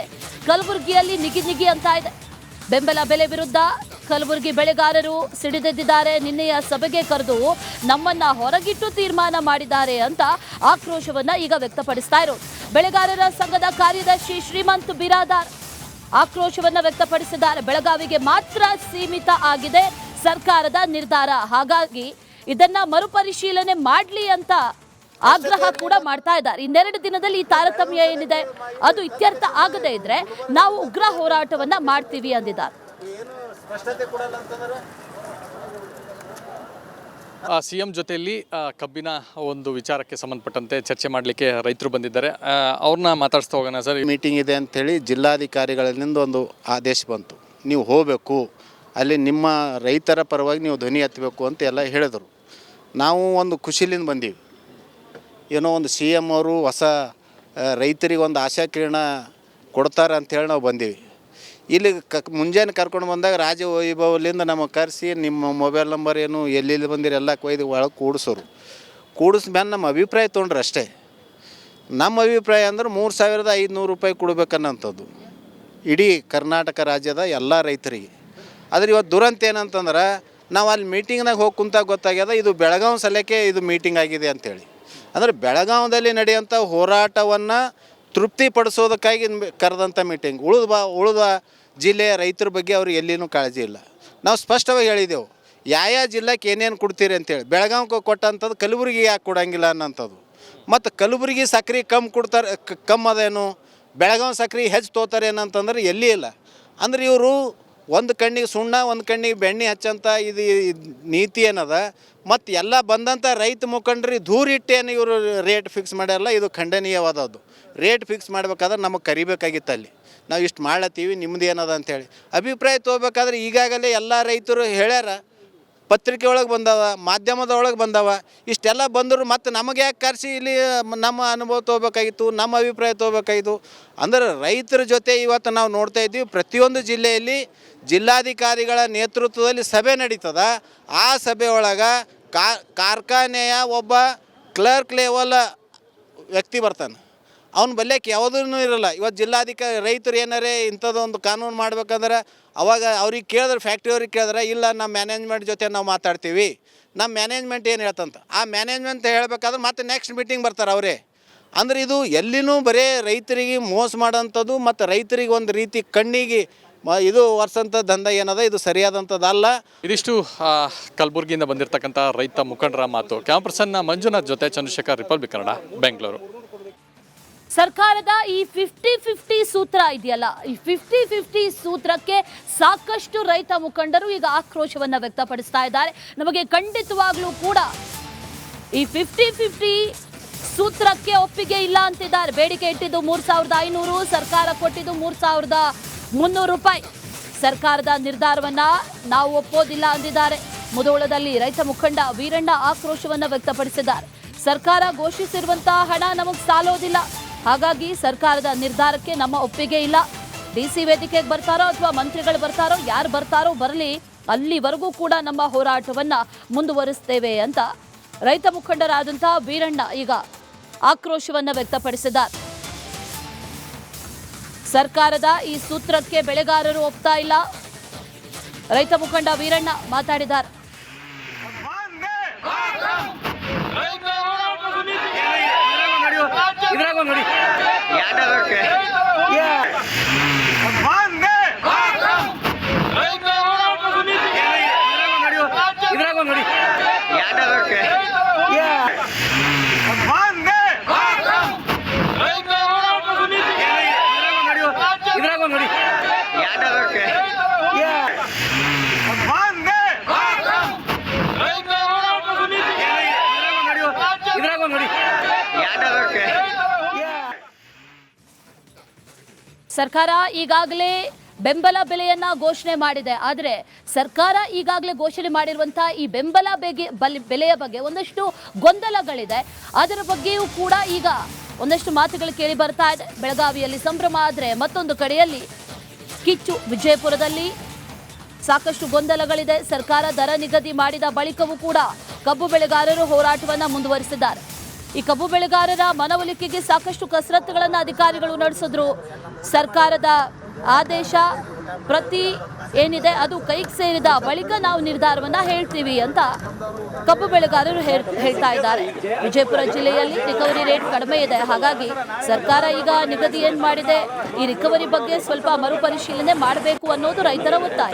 ಕಲಬುರಗಿಯಲ್ಲಿ ನಿಗಿ ಅಂತ ಇದೆ. ಬೆಂಬಲ ಬೆಲೆ ವಿರುದ್ಧ ಕಲಬುರಗಿ ಬೆಳೆಗಾರರು ಸಿಡಿದೆದ್ದಿದ್ದಾರೆ. ನಿನ್ನೆಯ ಸಭೆಗೆ ಕರೆದು ನಮ್ಮನ್ನ ಹೊರಗಿಟ್ಟು ತೀರ್ಮಾನ ಮಾಡಿದ್ದಾರೆ ಅಂತ ಆಕ್ರೋಶವನ್ನ ಈಗ ವ್ಯಕ್ತಪಡಿಸ್ತಾ ಇರೋದು. ಬೆಳೆಗಾರರ ಸಂಘದ ಕಾರ್ಯದರ್ಶಿ ಶ್ರೀಮಂತ್ ಬಿರಾದಾರ್ ಆಕ್ರೋಶವನ್ನ ವ್ಯಕ್ತಪಡಿಸಿದ್ದಾರೆ. ಬೆಳಗಾವಿಗೆ ಮಾತ್ರ ಸೀಮಿತ ಆಗಿದೆ ಸರ್ಕಾರದ ನಿರ್ಧಾರ, ಹಾಗಾಗಿ ಇದನ್ನ ಮರುಪರಿಶೀಲನೆ ಮಾಡಲಿ ಅಂತ ಆಗ್ರಹ ಕೂಡ ಮಾಡ್ತಾ ಇದ್ದಾರೆ. ಇನ್ನೆರಡು ದಿನದಲ್ಲಿ ಈ ತಾರತಮ್ಯ ಏನಿದೆ ಅದು ಇತ್ಯರ್ಥ ಆಗದೇ ಇದ್ರೆ ನಾವು ಉಗ್ರ ಹೋರಾಟವನ್ನ ಮಾಡ್ತೀವಿ ಅಂದಿದ್ದಾರೆ. ಸಿಎಂ ಜೊತೆಯಲ್ಲಿ ಕಬ್ಬಿನ ಒಂದು ವಿಚಾರಕ್ಕೆ ಸಂಬಂಧಪಟ್ಟಂತೆ ಚರ್ಚೆ ಮಾಡಲಿಕ್ಕೆ ರೈತರು ಬಂದಿದ್ದಾರೆ. ಅವ್ರನ್ನ ಮಾತಾಡಿಸ್ತಾ ಹೋಗೋಣ. ಸರ್, ಮೀಟಿಂಗ್ ಇದೆ ಅಂಥೇಳಿ ಜಿಲ್ಲಾಧಿಕಾರಿಗಳಿಂದ ಒಂದು ಆದೇಶ ಬಂತು, ನೀವು ಹೋಗಬೇಕು, ಅಲ್ಲಿ ನಿಮ್ಮ ರೈತರ ಪರವಾಗಿ ನೀವು ಧ್ವನಿ ಎತ್ತಬೇಕು ಅಂತ ಎಲ್ಲ ಹೇಳಿದರು. ನಾವು ಒಂದು ಖುಷಿಲಿಂದ ಬಂದೀವಿ. ಏನೋ ಒಂದು ಸಿ ಎಮ್ ಅವರು ಹೊಸ ರೈತರಿಗೆ ಒಂದು ಆಶಾಕಿರಣ ಕೊಡ್ತಾರೆ ಅಂಥೇಳಿ ನಾವು ಬಂದೀವಿ. ಇಲ್ಲಿ ಮುಂಜಾನೆ ಕರ್ಕೊಂಡು ಬಂದಾಗ ರಾಜವೈಭವಲಿಂದ ನಮಗೆ ಕರೆಸಿ ನಿಮ್ಮ ಮೊಬೈಲ್ ನಂಬರ್ ಏನು ಎಲ್ಲೆಲ್ಲಿ ಬಂದಿರಿ ಎಲ್ಲ ಕೊಯ್ದು ಒಳಗೆ ಕೂಡಿಸೋರು. ಕೂಡಿಸ್ಮೇಲೆ ನಮ್ಮ ಅಭಿಪ್ರಾಯ ತೊಗೊಂಡ್ರೆ ಅಷ್ಟೇ. ನಮ್ಮ ಅಭಿಪ್ರಾಯ ಅಂದ್ರೆ 3,500 ರೂಪಾಯಿ ಕೊಡ್ಬೇಕನ್ನೋಂಥದ್ದು ಇಡೀ ಕರ್ನಾಟಕ ರಾಜ್ಯದ ಎಲ್ಲ ರೈತರಿಗೆ. ಆದರೆ ಇವತ್ತು ದುರಂತ ಏನಂತಂದ್ರೆ ನಾವು ಅಲ್ಲಿ ಮೀಟಿಂಗ್ನಾಗ ಹೋಗಿ ಕುಂತಾಗ ಗೊತ್ತಾಗ್ಯದ ಇದು ಬೆಳಗಾವಿ ಸಲಕ್ಕೆ ಇದು ಮೀಟಿಂಗ್ ಆಗಿದೆ ಅಂಥೇಳಿ. ಅಂದರೆ ಬೆಳಗಾವದಲ್ಲಿ ನಡೆಯುವಂಥ ಹೋರಾಟವನ್ನು ತೃಪ್ತಿಪಡಿಸೋದಕ್ಕಾಗಿ ಕರೆದಂಥ ಮೀಟಿಂಗ್. ಉಳಿದ ಜಿಲ್ಲೆಯ ರೈತರ ಬಗ್ಗೆ ಅವ್ರಿಗೆ ಎಲ್ಲಿನೂ ಕಾಳಜಿ ಇಲ್ಲ. ನಾವು ಸ್ಪಷ್ಟವಾಗಿ ಹೇಳಿದೆವು ಯಾವ ಜಿಲ್ಲೆಗೆ ಏನೇನು ಕೊಡ್ತೀರಿ ಅಂತೇಳಿ. ಬೆಳಗಾವಿಗೆ ಕೊಟ್ಟಂಥದ್ದು ಕಲಬುರಗಿ ಯಾಕೆ ಕೊಡೋಂಗಿಲ್ಲ ಅನ್ನೋಂಥದ್ದು. ಮತ್ತು ಕಲಬುರಗಿ ಸಕ್ರೆ ಕಮ್ಮಿ ಅದೇನು, ಬೆಳಗಾವಿ ಸಕ್ರೆ ಹೆಚ್ಚು ತೋತಾರೆ ಏನಂತಂದ್ರೆ ಎಲ್ಲಿ ಇಲ್ಲ. ಅಂದ್ರೆ ಇವರು ಒಂದು ಕಣ್ಣಿಗೆ ಸುಣ್ಣ ಒಂದು ಕಣ್ಣಿಗೆ ಬೆಣ್ಣೆ ಹಚ್ಚಂತ ಇದು ನೀತಿ ಏನದ. ಮತ್ತು ಎಲ್ಲ ಬಂದಂಥ ರೈತ ಮುಖಂಡರು ದೂರಿಟ್ಟೇನು ಇವರು ರೇಟ್ ಫಿಕ್ಸ್ ಮಾಡ್ಯಾರಲ್ಲ, ಇದು ಖಂಡನೀಯವಾದದ್ದು. ರೇಟ್ ಫಿಕ್ಸ್ ಮಾಡ್ಬೇಕಾದ್ರೆ ನಮಗೆ ಕರಿಬೇಕಾಗಿತ್ತು ಅಲ್ಲಿ. ನಾವು ಇಷ್ಟು ಮಾಡ್ಲತ್ತೀವಿ ನಿಮ್ದು ಏನದ ಅಂಥೇಳಿ ಅಭಿಪ್ರಾಯ ತೊಗೋಬೇಕಾದ್ರೆ ಈಗಾಗಲೇ ಎಲ್ಲ ರೈತರು ಹೇಳ್ಯಾರ, ಪತ್ರಿಕೆ ಒಳಗೆ ಬಂದವ, ಮಾಧ್ಯಮದ ಒಳಗೆ ಬಂದವ. ಇಷ್ಟೆಲ್ಲ ಬಂದರು ಮತ್ತು ನಮಗೆ ಯಾಕೆ ಕರೆಸಿ ಇಲ್ಲಿ ನಮ್ಮ ಅನುಭವ ತೊಗೋಬೇಕಾಗಿತ್ತು, ನಮ್ಮ ಅಭಿಪ್ರಾಯ ತೊಗೋಬೇಕಾಗಿತ್ತು. ಅಂದರೆ ರೈತರ ಜೊತೆ ಇವತ್ತು ನಾವು ನೋಡ್ತಾ ಇದ್ದೀವಿ ಪ್ರತಿಯೊಂದು ಜಿಲ್ಲೆಯಲ್ಲಿ ಜಿಲ್ಲಾಧಿಕಾರಿಗಳ ನೇತೃತ್ವದಲ್ಲಿ ಸಭೆ ನಡೀತದ. ಆ ಸಭೆ ಒಳಗೆ ಕಾರ್ಖಾನೆಯ ಒಬ್ಬ ಕ್ಲರ್ಕ್ ಲೆವೆಲ್ ವ್ಯಕ್ತಿ ಬರ್ತಾನೆ, ಅವ್ನು ಬಲ್ಯಕ್ಕೆ ಯಾವುದೂ ಇರಲ್ಲ. ಇವತ್ತು ರೈತರು ಏನಾರೇ ಇಂಥದ್ದೊಂದು ಕಾನೂನು ಮಾಡ್ಬೇಕಂದ್ರೆ ಅವಾಗ ಅವ್ರಿಗೆ ಕೇಳಿದ್ರೆ, ಫ್ಯಾಕ್ಟ್ರಿ ಅವ್ರಿಗೆ ಕೇಳಿದ್ರೆ, ಇಲ್ಲ ನಮ್ಮ ಮ್ಯಾನೇಜ್ಮೆಂಟ್ ಜೊತೆ ನಾವು ಮಾತಾಡ್ತೀವಿ, ನಮ್ಮ ಮ್ಯಾನೇಜ್ಮೆಂಟ್ ಏನು ಹೇಳ್ತಂತ. ಆ ಮ್ಯಾನೇಜ್ಮೆಂಟ್ ಹೇಳಬೇಕಾದ್ರೆ ಮತ್ತೆ ನೆಕ್ಸ್ಟ್ ಮೀಟಿಂಗ್ ಬರ್ತಾರೆ ಅವರೇ. ಅಂದ್ರೆ ಇದು ಎಲ್ಲಿನೂ ಬರೀ ರೈತರಿಗೆ ಮೋಸ ಮಾಡೋಂಥದ್ದು ಮತ್ತು ರೈತರಿಗೆ ಒಂದು ರೀತಿ ಕಣ್ಣಿಗೆ ಇದು ವರ್ಷಂಥ ದಂಧ ಏನದ, ಇದು ಸರಿಯಾದಂಥದ್ದಲ್ಲ. ಇದಿಷ್ಟು ಕಲಬುರಗಿಯಿಂದ ಬಂದಿರತಕ್ಕಂಥ ರೈತ ಮುಖಂಡರ ಮಾತು. ಕ್ಯಾಮ್ ಪರ್ಸನ್ ಮಂಜುನಾಥ್ ಜೊತೆ ಚಂದ್ರಶೇಖರ್, ರಿಪಬ್ಲಿಕ್ ಕನ್ನಡ, ಬೆಂಗಳೂರು. ಸರ್ಕಾರದ ಈ 50-50 ಸೂತ್ರ ಇದೆಯಲ್ಲ, ಈ 50-50 ಸೂತ್ರಕ್ಕೆ ಸಾಕಷ್ಟು ರೈತ ಮುಖಂಡರು ಈಗ ಆಕ್ರೋಶವನ್ನ ವ್ಯಕ್ತಪಡಿಸ್ತಾ ಇದ್ದಾರೆ. ನಮಗೆ ಖಂಡಿತವಾಗ್ಲೂ ಕೂಡ ಈ 50-50 ಸೂತ್ರಕ್ಕೆ ಒಪ್ಪಿಗೆ ಇಲ್ಲ ಅಂತಿದ್ದಾರೆ. ಬೇಡಿಕೆ ಇಟ್ಟಿದ್ದು 3,500, ಸರ್ಕಾರ ಕೊಟ್ಟಿದ್ದು 3,300 ರೂಪಾಯಿ. ಸರ್ಕಾರದ ನಿರ್ಧಾರವನ್ನ ನಾವು ಒಪ್ಪೋದಿಲ್ಲ ಅಂದಿದ್ದಾರೆ. ಮುಧೋಳದಲ್ಲಿ ರೈತ ಮುಖಂಡ ವೀರಣ್ಣ ಆಕ್ರೋಶವನ್ನ ವ್ಯಕ್ತಪಡಿಸಿದ್ದಾರೆ. ಸರ್ಕಾರ ಘೋಷಿಸಿರುವಂತಹ ಹಣ ನಮಗೆ ಸಾಲೋದಿಲ್ಲ, ಹಾಗಾಗಿ ಸರ್ಕಾರದ ನಿರ್ಧಾರಕ್ಕೆ ನಮ್ಮ ಒಪ್ಪಿಗೆ ಇಲ್ಲ. ಡಿಸಿ ವೇದಿಕೆಗೆ ಬರ್ತಾರೋ ಅಥವಾ ಮಂತ್ರಿಗಳು ಬರ್ತಾರೋ, ಯಾರು ಬರ್ತಾರೋ ಬರಲಿ, ಅಲ್ಲಿವರೆಗೂ ಕೂಡ ನಮ್ಮ ಹೋರಾಟವನ್ನ ಮುಂದುವರಿಸ್ತೇವೆ ಅಂತ ರೈತ ಮುಖಂಡರಾದಂತಹ ವೀರಣ್ಣ ಈಗ ಆಕ್ರೋಶವನ್ನ ವ್ಯಕ್ತಪಡಿಸಿದ್ದಾರೆ. ಸರ್ಕಾರದ ಈ ಸೂತ್ರಕ್ಕೆ ಬೆಳೆಗಾರರು ಒಪ್ತಾ ಇಲ್ಲ. ರೈತ ಮುಖಂಡ ವೀರಣ್ಣ ಮಾತಾಡಿದ್ದಾರೆ. ಸರ್ಕಾರ ಈಗಾಗಲೇ ಬೆಂಬಲ ಬೆಲೆಯನ್ನ ಘೋಷಣೆ ಮಾಡಿದೆ. ಆದರೆ ಸರ್ಕಾರ ಈಗಾಗಲೇ ಘೋಷಣೆ ಮಾಡಿರುವಂತಹ ಈ ಬೆಂಬಲ ಬೆಲೆಯ ಬಗ್ಗೆ ಒಂದಷ್ಟು ಗೊಂದಲಗಳಿದೆ. ಅದರ ಬಗ್ಗೆಯೂ ಕೂಡ ಈಗ ಒಂದಷ್ಟು ಮಾತುಗಳು ಕೇಳಿ ಬರ್ತಾ ಇದೆ. ಬೆಳಗಾವಿಯಲ್ಲಿ ಸಂಭ್ರಮ ಆದರೆ ಮತ್ತೊಂದು ಕಡೆಯಲ್ಲಿ ಕಿಚ್ಚು. ವಿಜಯಪುರದಲ್ಲಿ ಸಾಕಷ್ಟು ಗೊಂದಲಗಳಿದೆ. ಸರ್ಕಾರ ದರ ನಿಗದಿ ಮಾಡಿದ ಬಳಿಕವೂ ಕೂಡ ಕಬ್ಬು ಬೆಳೆಗಾರರು ಹೋರಾಟವನ್ನ ಮುಂದುವರಿಸಿದ್ದಾರೆ. ಈ ಕಬ್ಬು ಬೆಳೆಗಾರರ ಮನವೊಲಿಕೆಗೆ ಸಾಕಷ್ಟು ಕಸರತ್ತುಗಳನ್ನು ಅಧಿಕಾರಿಗಳು ನಡೆಸಿದ್ರು. ಸರ್ಕಾರದ ಆದೇಶ ಪ್ರತಿ ಏನಿದೆ ಅದು ಕೈಗೆ ಸೇರಿದ ಬಳಿಕ ನಾವು ನಿರ್ಧಾರವನ್ನ ಹೇಳ್ತೀವಿ ಅಂತ ಕಬ್ಬು ಬೆಳೆಗಾರರು ಹೇಳ್ತಾ ಇದ್ದಾರೆ. ವಿಜಯಪುರ ಜಿಲ್ಲೆಯಲ್ಲಿ ರಿಕವರಿ ರೇಟ್ ಕಡಿಮೆ ಇದೆ, ಹಾಗಾಗಿ ಸರ್ಕಾರ ಈಗ ನಿಗದಿ ಏನ್ ಮಾಡಿದೆ ಈ ರಿಕವರಿ ಬಗ್ಗೆ ಸ್ವಲ್ಪ ಮರುಪರಿಶೀಲನೆ ಮಾಡಬೇಕು ಅನ್ನೋದು ರೈತರ ಒತ್ತಾಯ.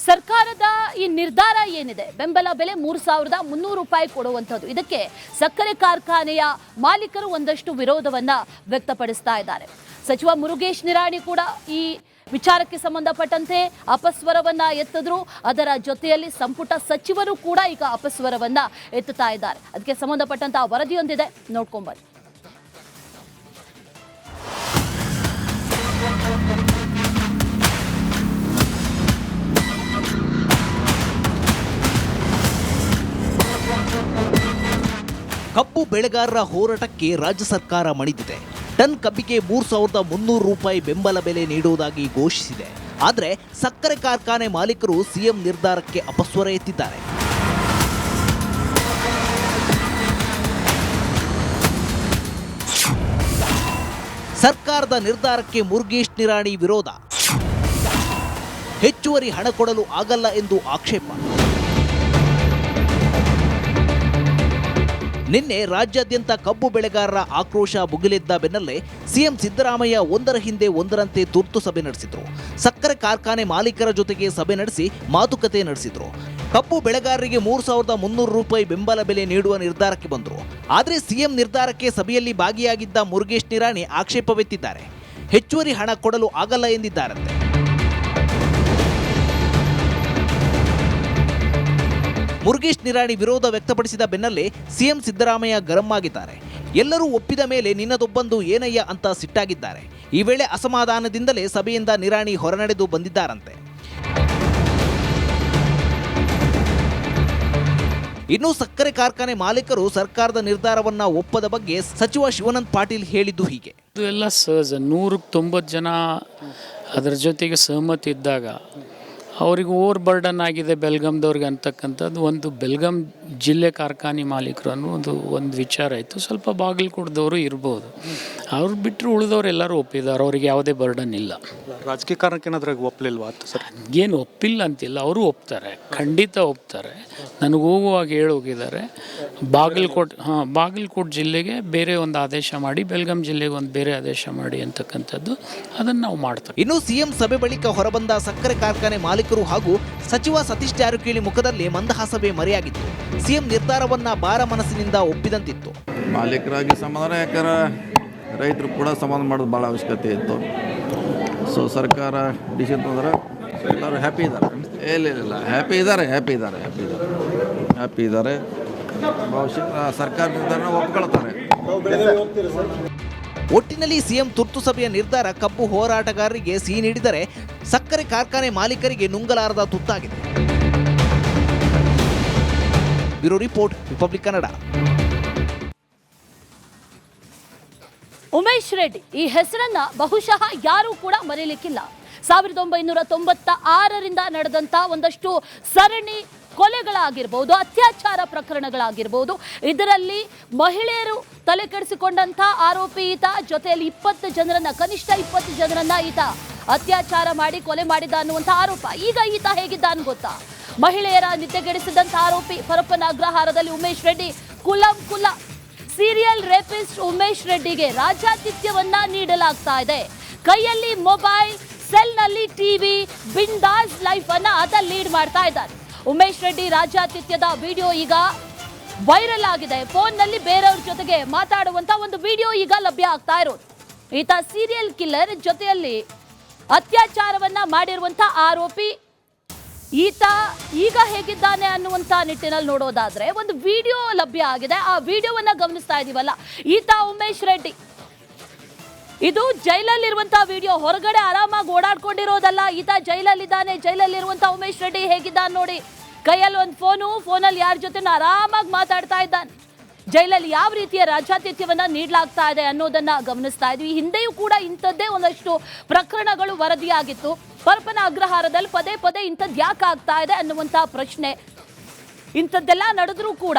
ಸರ್ಕಾರದ ಈ ನಿರ್ಧಾರ ಏನಿದೆ, ಬೆಂಬಲ ಬೆಲೆ 3,300 ರೂಪಾಯಿ ಕೊಡುವಂಥದ್ದು, ಇದಕ್ಕೆ ಸಕ್ಕರೆ ಕಾರ್ಖಾನೆಯ ಮಾಲೀಕರು ಒಂದಷ್ಟು ವಿರೋಧವನ್ನ ವ್ಯಕ್ತಪಡಿಸ್ತಾ ಇದ್ದಾರೆ. ಸಚಿವ ಮುರುಗೇಶ್ ನಿರಾಣಿ ಕೂಡ ಈ ವಿಚಾರಕ್ಕೆ ಸಂಬಂಧಪಟ್ಟಂತೆ ಅಪಸ್ವರವನ್ನ ಎತ್ತಿದ್ರು. ಅದರ ಜೊತೆಯಲ್ಲಿ ಸಂಪುಟ ಸಚಿವರು ಕೂಡ ಈಗ ಅಪಸ್ವರವನ್ನ ಎತ್ತುತ್ತಾ ಇದ್ದಾರೆ. ಅದಕ್ಕೆ ಸಂಬಂಧಪಟ್ಟಂತಹ ವರದಿಯೊಂದಿದೆ, ನೋಡ್ಕೊಂಡ್ಬನ್ನಿ. ಕಬ್ಬು ಬೆಳೆಗಾರರ ಹೋರಾಟಕ್ಕೆ ರಾಜ್ಯ ಸರ್ಕಾರ ಮಣಿದಿದೆ. ಟನ್ ಕಬ್ಬಿಗೆ 3,300 ರೂಪಾಯಿ ಬೆಂಬಲ ಬೆಲೆ ನೀಡುವುದಾಗಿ ಘೋಷಿಸಿದೆ. ಆದರೆ ಸಕ್ಕರೆ ಕಾರ್ಖಾನೆ ಮಾಲೀಕರು ಸಿಎಂ ನಿರ್ಧಾರಕ್ಕೆ ಅಪಸ್ವರ ಎತ್ತಿದ್ದಾರೆ. ಸರ್ಕಾರದ ನಿರ್ಧಾರಕ್ಕೆ ಮುರುಗೇಶ್ ನಿರಾಣಿ ವಿರೋಧ. ಹೆಚ್ಚುವರಿ ಹಣ ಕೊಡಲು ಆಗಲ್ಲ ಎಂದು ಆಕ್ಷೇಪ. ನಿನ್ನೆ ರಾಜ್ಯಾದ್ಯಂತ ಕಬ್ಬು ಬೆಳೆಗಾರರ ಆಕ್ರೋಶ ಭುಗಿಲೆದ್ದ ಬೆನ್ನಲ್ಲೇ ಸಿಎಂ ಸಿದ್ದರಾಮಯ್ಯ ಒಂದರ ಹಿಂದೆ ಒಂದರಂತೆ ತುರ್ತು ಸಭೆ ನಡೆಸಿದ್ರು. ಸಕ್ಕರೆ ಕಾರ್ಖಾನೆ ಮಾಲೀಕರ ಜೊತೆಗೆ ಸಭೆ ನಡೆಸಿ ಮಾತುಕತೆ ನಡೆಸಿದ್ರು. ಕಬ್ಬು ಬೆಳೆಗಾರರಿಗೆ 3,300 ರೂಪಾಯಿ ಬೆಂಬಲ ಬೆಲೆ ನೀಡುವ ನಿರ್ಧಾರಕ್ಕೆ ಬಂದರು. ಆದರೆ ಸಿಎಂ ನಿರ್ಧಾರಕ್ಕೆ ಸಭೆಯಲ್ಲಿ ಭಾಗಿಯಾಗಿದ್ದ ಮುರುಗೇಶ್ ನಿರಾಣಿ ಆಕ್ಷೇಪವೆತ್ತಿದ್ದಾರೆ. ಹೆಚ್ಚುವರಿ ಹಣ ಕೊಡಲು ಆಗಲ್ಲ ಎಂದಿದ್ದಾರಂತೆ. ಮುರುಗೇಶ್ ನಿರಾಣಿ ವಿರೋಧ ವ್ಯಕ್ತಪಡಿಸಿದ ಬೆನ್ನಲ್ಲೇ ಸಿಎಂ ಸಿದ್ದರಾಮಯ್ಯ ಗರಂ ಆಗಿದ್ದಾರೆ. ಎಲ್ಲರೂ ಒಪ್ಪಿದ ಮೇಲೆ ನಿನ್ನದೊಬ್ಬಂದು ಏನಯ್ಯ ಅಂತ ಸಿಟ್ಟಾಗಿದ್ದಾರೆ. ಈ ವೇಳೆ ಅಸಮಾಧಾನದಿಂದಲೇ ಸಭೆಯಿಂದ ನಿರಾಣಿ ಹೊರನಡೆದು ಬಂದಿದ್ದಾರಂತೆ. ಇನ್ನು ಸಕ್ಕರೆ ಕಾರ್ಖಾನೆ ಮಾಲೀಕರು ಸರ್ಕಾರದ ನಿರ್ಧಾರವನ್ನ ಒಪ್ಪದ ಬಗ್ಗೆ ಸಚಿವ ಶಿವಾನಂದ ಪಾಟೀಲ್ ಹೇಳಿದ್ದು ಹೀಗೆ. ಇದು ಎಲ್ಲ ಸಹಜ. 190 ಜನ ಅದರ ಜೊತೆಗೆ ಸಹಮತಿ ಇದ್ದಾಗ ಅವ್ರಿಗೆ ಓವರ್ ಬರ್ಡನ್ ಆಗಿದೆ ಬೆಲ್ಗಾಮ್ದವ್ರಿಗೆ ಅಂತಕ್ಕಂಥದ್ದು ಒಂದು ಬೆಲ್ಗಾಂ ಜಿಲ್ಲೆ ಕಾರ್ಖಾನೆ ಮಾಲೀಕರು ಅನ್ನೋ ಒಂದು ವಿಚಾರ ಆಯಿತು. ಸ್ವಲ್ಪ ಬಾಗಲಕೋಟದವರು ಇರ್ಬೋದು, ಅವ್ರು ಬಿಟ್ಟರು ಉಳಿದವ್ರು ಎಲ್ಲರೂ ಒಪ್ಪಿದ್ದಾರೆ. ಅವ್ರಿಗೆ ಯಾವುದೇ ಬರ್ಡನ್ ಇಲ್ಲ. ರಾಜಕೀಯ ಕಾರಣಕ್ಕೆ ಏನಾದ್ರೂ ಒಪ್ಪಲಿಲ್ವಾ ಸರ್? ಏನು ಒಪ್ಪಿಲ್ಲ ಅಂತಿಲ್ಲ, ಅವರು ಒಪ್ತಾರೆ, ಖಂಡಿತ ಒಪ್ತಾರೆ. ನನಗೆ ಹೋಗುವಾಗ ಹೇಳೋಗಿದ್ದಾರೆ ಬಾಗಲಕೋಟೆ ಜಿಲ್ಲೆಗೆ ಬೇರೆ ಒಂದು ಆದೇಶ ಮಾಡಿ, ಬೆಲ್ಗಾಂ ಜಿಲ್ಲೆಗೆ ಒಂದು ಬೇರೆ ಆದೇಶ ಮಾಡಿ ಅಂತಕ್ಕಂಥದ್ದು ಅದನ್ನು ನಾವು ಮಾಡ್ತೇವೆ. ಇನ್ನು ಸಿಎಂ ಸಭೆ ಬಳಿಕ ಹೊರಬಂದ ಸಕ್ಕರೆ ಕಾರ್ಖಾನೆ ಮಾಲೀಕರು ಹಾಗೂ ಸಚಿವ ಸತೀಶ್ ಜಾರಕಿಹೊಳಿ ಮುಖದಲ್ಲಿ ಮಂದಹಾಸವೇ ಮರೆಯಾಗಿತ್ತು. ಸಿಎಂ ನಿರ್ಧಾರವನ್ನ ಬಾರ ಮನಸ್ಸಿನಿಂದ ಒಪ್ಪಿದಂತಿತ್ತು. ಮಾಲೀಕರಾಗಿ ಸಮಾಧಾನ, ಯಾಕಂದ್ರೆ ರೈತರು ಕೂಡ ಸಮಾಧಾನ ಮಾಡೋದು ಭಾಳ ಅವಶ್ಯಕತೆ ಇತ್ತು. ಸೊ ಸರ್ಕಾರ ಡಿಸಿಷನ್ ತಂದ್ರೆ ಎಲ್ಲರೂ ಹ್ಯಾಪಿ ಇದ್ದಾರೆ. ಇಲ್ಲ ಹ್ಯಾಪಿ ಇದ್ದಾರೆ. ಬಹುಶಃ ಸರ್ಕಾರ ನಿರ್ಧಾರ ಒಪ್ಕೊಳ್ತಾರೆ. ಒಟ್ಟಿನಲ್ಲಿ ಸಿಎಂ ತುರ್ತು ಸಭೆಯ ನಿರ್ಧಾರ ಕಬ್ಬು ಹೋರಾಟಗಾರರಿಗೆ ಸಿಹಿ ನೀಡಿದರೆ ಸಕ್ಕರೆ ಕಾರ್ಖಾನೆ ಮಾಲೀಕರಿಗೆ ನುಂಗಲಾರದ ತುತ್ತಾಗಿದೆ. Bureau report, Republic Kannada. Umesh Reddy ಈ ಹೆಸರನ್ನ ಬಹುಶಃ ಯಾರೂ ಕೂಡ ಮರೆಯಲಿಕ್ಕಿಲ್ಲ. 1996ರಿಂದ ನಡೆದಂತ ಒಂದಷ್ಟು ಸರಣಿ ಕೊಲೆಗಳಾಗಿರ್ಬೋದು, ಅತ್ಯಾಚಾರ ಪ್ರಕರಣಗಳಾಗಿರ್ಬೋದು, ಇದರಲ್ಲಿ ಮಹಿಳೆಯರು ತಲೆ ಕೆಡಿಸಿಕೊಂಡಂಥ ಆರೋಪಿ ಈತ. ಜೊತೆಯಲ್ಲಿ 20 ಜನರನ್ನ, ಕನಿಷ್ಠ 20 ಜನರನ್ನ ಈತ ಅತ್ಯಾಚಾರ ಮಾಡಿ ಕೊಲೆ ಮಾಡಿದ ಅನ್ನುವಂಥ ಆರೋಪ. ಈಗ ಈತ ಹೇಗಿದ್ದಾನೆ ಗೊತ್ತಾ? ಮಹಿಳೆಯರ ನಿದ್ದೆಗೆಡಿಸಿದಂಥ ಆರೋಪಿ. ಪರಪ್ಪನ ಅಗ್ರಹಾರದಲ್ಲಿ ಉಮೇಶ್ ರೆಡ್ಡಿ ಕುಲ ಸೀರಿಯಲ್ ರೇಪಿಸ್ಟ್ ಉಮೇಶ್ ರೆಡ್ಡಿಗೆ ರಾಜಾತಿಥ್ಯವನ್ನ ನೀಡಲಾಗ್ತಾ ಇದೆ. ಕೈಯಲ್ಲಿ ಮೊಬೈಲ್, ಸೆಲ್ನಲ್ಲಿ ಟಿವಿ, ಬಿಂದಾಸ್ ಲೈಫ್ ಅನ್ನ ಆತ ಲೀಡ್ ಮಾಡ್ತಾ ಇದ್ದಾನೆ. ಉಮೇಶ್ ರೆಡ್ಡಿ ರಾಜಾತಿಥ್ಯದ ವಿಡಿಯೋ ಈಗ ವೈರಲ್ ಆಗಿದೆ. ಫೋನ್ನಲ್ಲಿ ಬೇರೆಯವ್ರ ಜೊತೆಗೆ ಮಾತಾಡುವಂತ ಒಂದು ವಿಡಿಯೋ ಈಗ ಲಭ್ಯ ಆಗ್ತಾ ಇರೋದು. ಈತ ಸೀರಿಯಲ್ ಕಿಲ್ಲರ್, ಜೊತೆಯಲ್ಲಿ ಅತ್ಯಾಚಾರವನ್ನ ಮಾಡಿರುವಂತ ಆರೋಪಿ. ಈತ ಈಗ ಹೇಗಿದ್ದಾನೆ ಅನ್ನುವಂತ ನಿಟ್ಟಿನಲ್ಲಿ ನೋಡೋದಾದ್ರೆ ಒಂದು ವಿಡಿಯೋ ಲಭ್ಯ ಆಗಿದೆ. ಆ ವಿಡಿಯೋವನ್ನ ಗಮನಿಸ್ತಾ ಇದೀವಲ್ಲ, ಈತ ಉಮೇಶ್ ರೆಡ್ಡಿ. ಇದು ಜೈಲಲ್ಲಿರುವಂತಹ ವಿಡಿಯೋ, ಹೊರಗಡೆ ಆರಾಮಾಗಿ ಓಡಾಡ್ಕೊಂಡಿರೋದಲ್ಲ. ಈತ ಜೈಲಲ್ಲಿದ್ದಾನೆ. ಜೈಲಲ್ಲಿರುವಂತ ಉಮೇಶ್ ರೆಡ್ಡಿ ಹೇಗಿದ್ದಾನೆ ನೋಡಿ. ಕೈಯಲ್ಲಿ ಒಂದು ಫೋನಲ್ಲಿ ಯಾರ ಜೊತೆ ಆರಾಮಾಗಿ ಮಾತಾಡ್ತಾ ಇದ್ದಾನೆ. ಜೈಲಲ್ಲಿ ಯಾವ ರೀತಿಯ ರಾಜಾತಿಥ್ಯವನ್ನ ನೀಡಲಾಗ್ತಾ ಇದೆ ಅನ್ನೋದನ್ನ ಗಮನಿಸ್ತಾ ಇದ್ವಿ. ಹಿಂದೆಯೂ ಕೂಡ ಇಂಥದ್ದೇ ಒಂದಷ್ಟು ಪ್ರಕರಣಗಳು ವರದಿಯಾಗಿತ್ತು. ಪರಪ್ಪನ ಅಗ್ರಹಾರದಲ್ಲಿ ಪದೇ ಪದೇ ಇಂಥದ್ದು ಯಾಕೆ ಆಗ್ತಾ ಇದೆ ಅನ್ನುವಂಥ ಪ್ರಶ್ನೆ. ಇಂಥದ್ದೆಲ್ಲ ನಡೆದ್ರೂ ಕೂಡ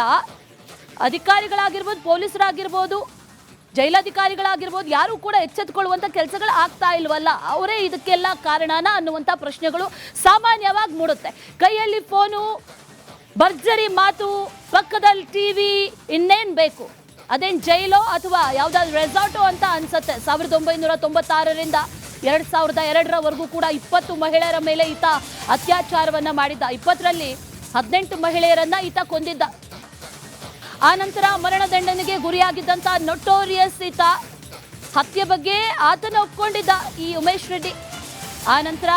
ಅಧಿಕಾರಿಗಳಾಗಿರ್ಬೋದು, ಪೊಲೀಸರಾಗಿರ್ಬೋದು, ಜೈಲಾಧಿಕಾರಿಗಳಾಗಿರ್ಬೋದು, ಯಾರು ಕೂಡ ಎಚ್ಚೆತ್ತುಕೊಳ್ಳುವಂಥ ಕೆಲಸಗಳು ಆಗ್ತಾ ಇಲ್ವಲ್ಲ, ಅವರೇ ಇದಕ್ಕೆಲ್ಲ ಕಾರಣನ ಅನ್ನುವಂಥ ಪ್ರಶ್ನೆಗಳು ಸಾಮಾನ್ಯವಾಗಿ ಮೂಡುತ್ತೆ. ಕೈಯಲ್ಲಿ ಫೋನು, ಭರ್ಜರಿ ಮಾತು, ಪಕ್ಕದಲ್ಲಿ ಟಿವಿ, ಇನ್ನೇನು ಬೇಕು? ಅದೇನು ಜೈಲೋ ಅಥವಾ ಯಾವುದಾದ್ರು ರೆಸಾರ್ಟೋ ಅಂತ ಅನ್ಸುತ್ತೆ. 1996ರಿಂದ 2002ರವರೆಗೂ ಕೂಡ 20 ಮಹಿಳೆಯರ ಮೇಲೆ ಈತ ಅತ್ಯಾಚಾರವನ್ನ ಮಾಡಿದ್ದ. 20ರಲ್ಲಿ 18 ಮಹಿಳೆಯರನ್ನ ಈತ ಕೊಂದಿದ್ದ. ಆ ನಂತರ ಮರಣದಂಡನೆಗೆ ಗುರಿಯಾಗಿದ್ದಂತ ನೊಟೋರಿಯಸ್ ಈತ. ಹತ್ಯೆ ಬಗ್ಗೆ ಆತನ ಒಪ್ಕೊಂಡಿದ್ದ ಈ ಉಮೇಶ್ ರೆಡ್ಡಿ. ಆ ನಂತರ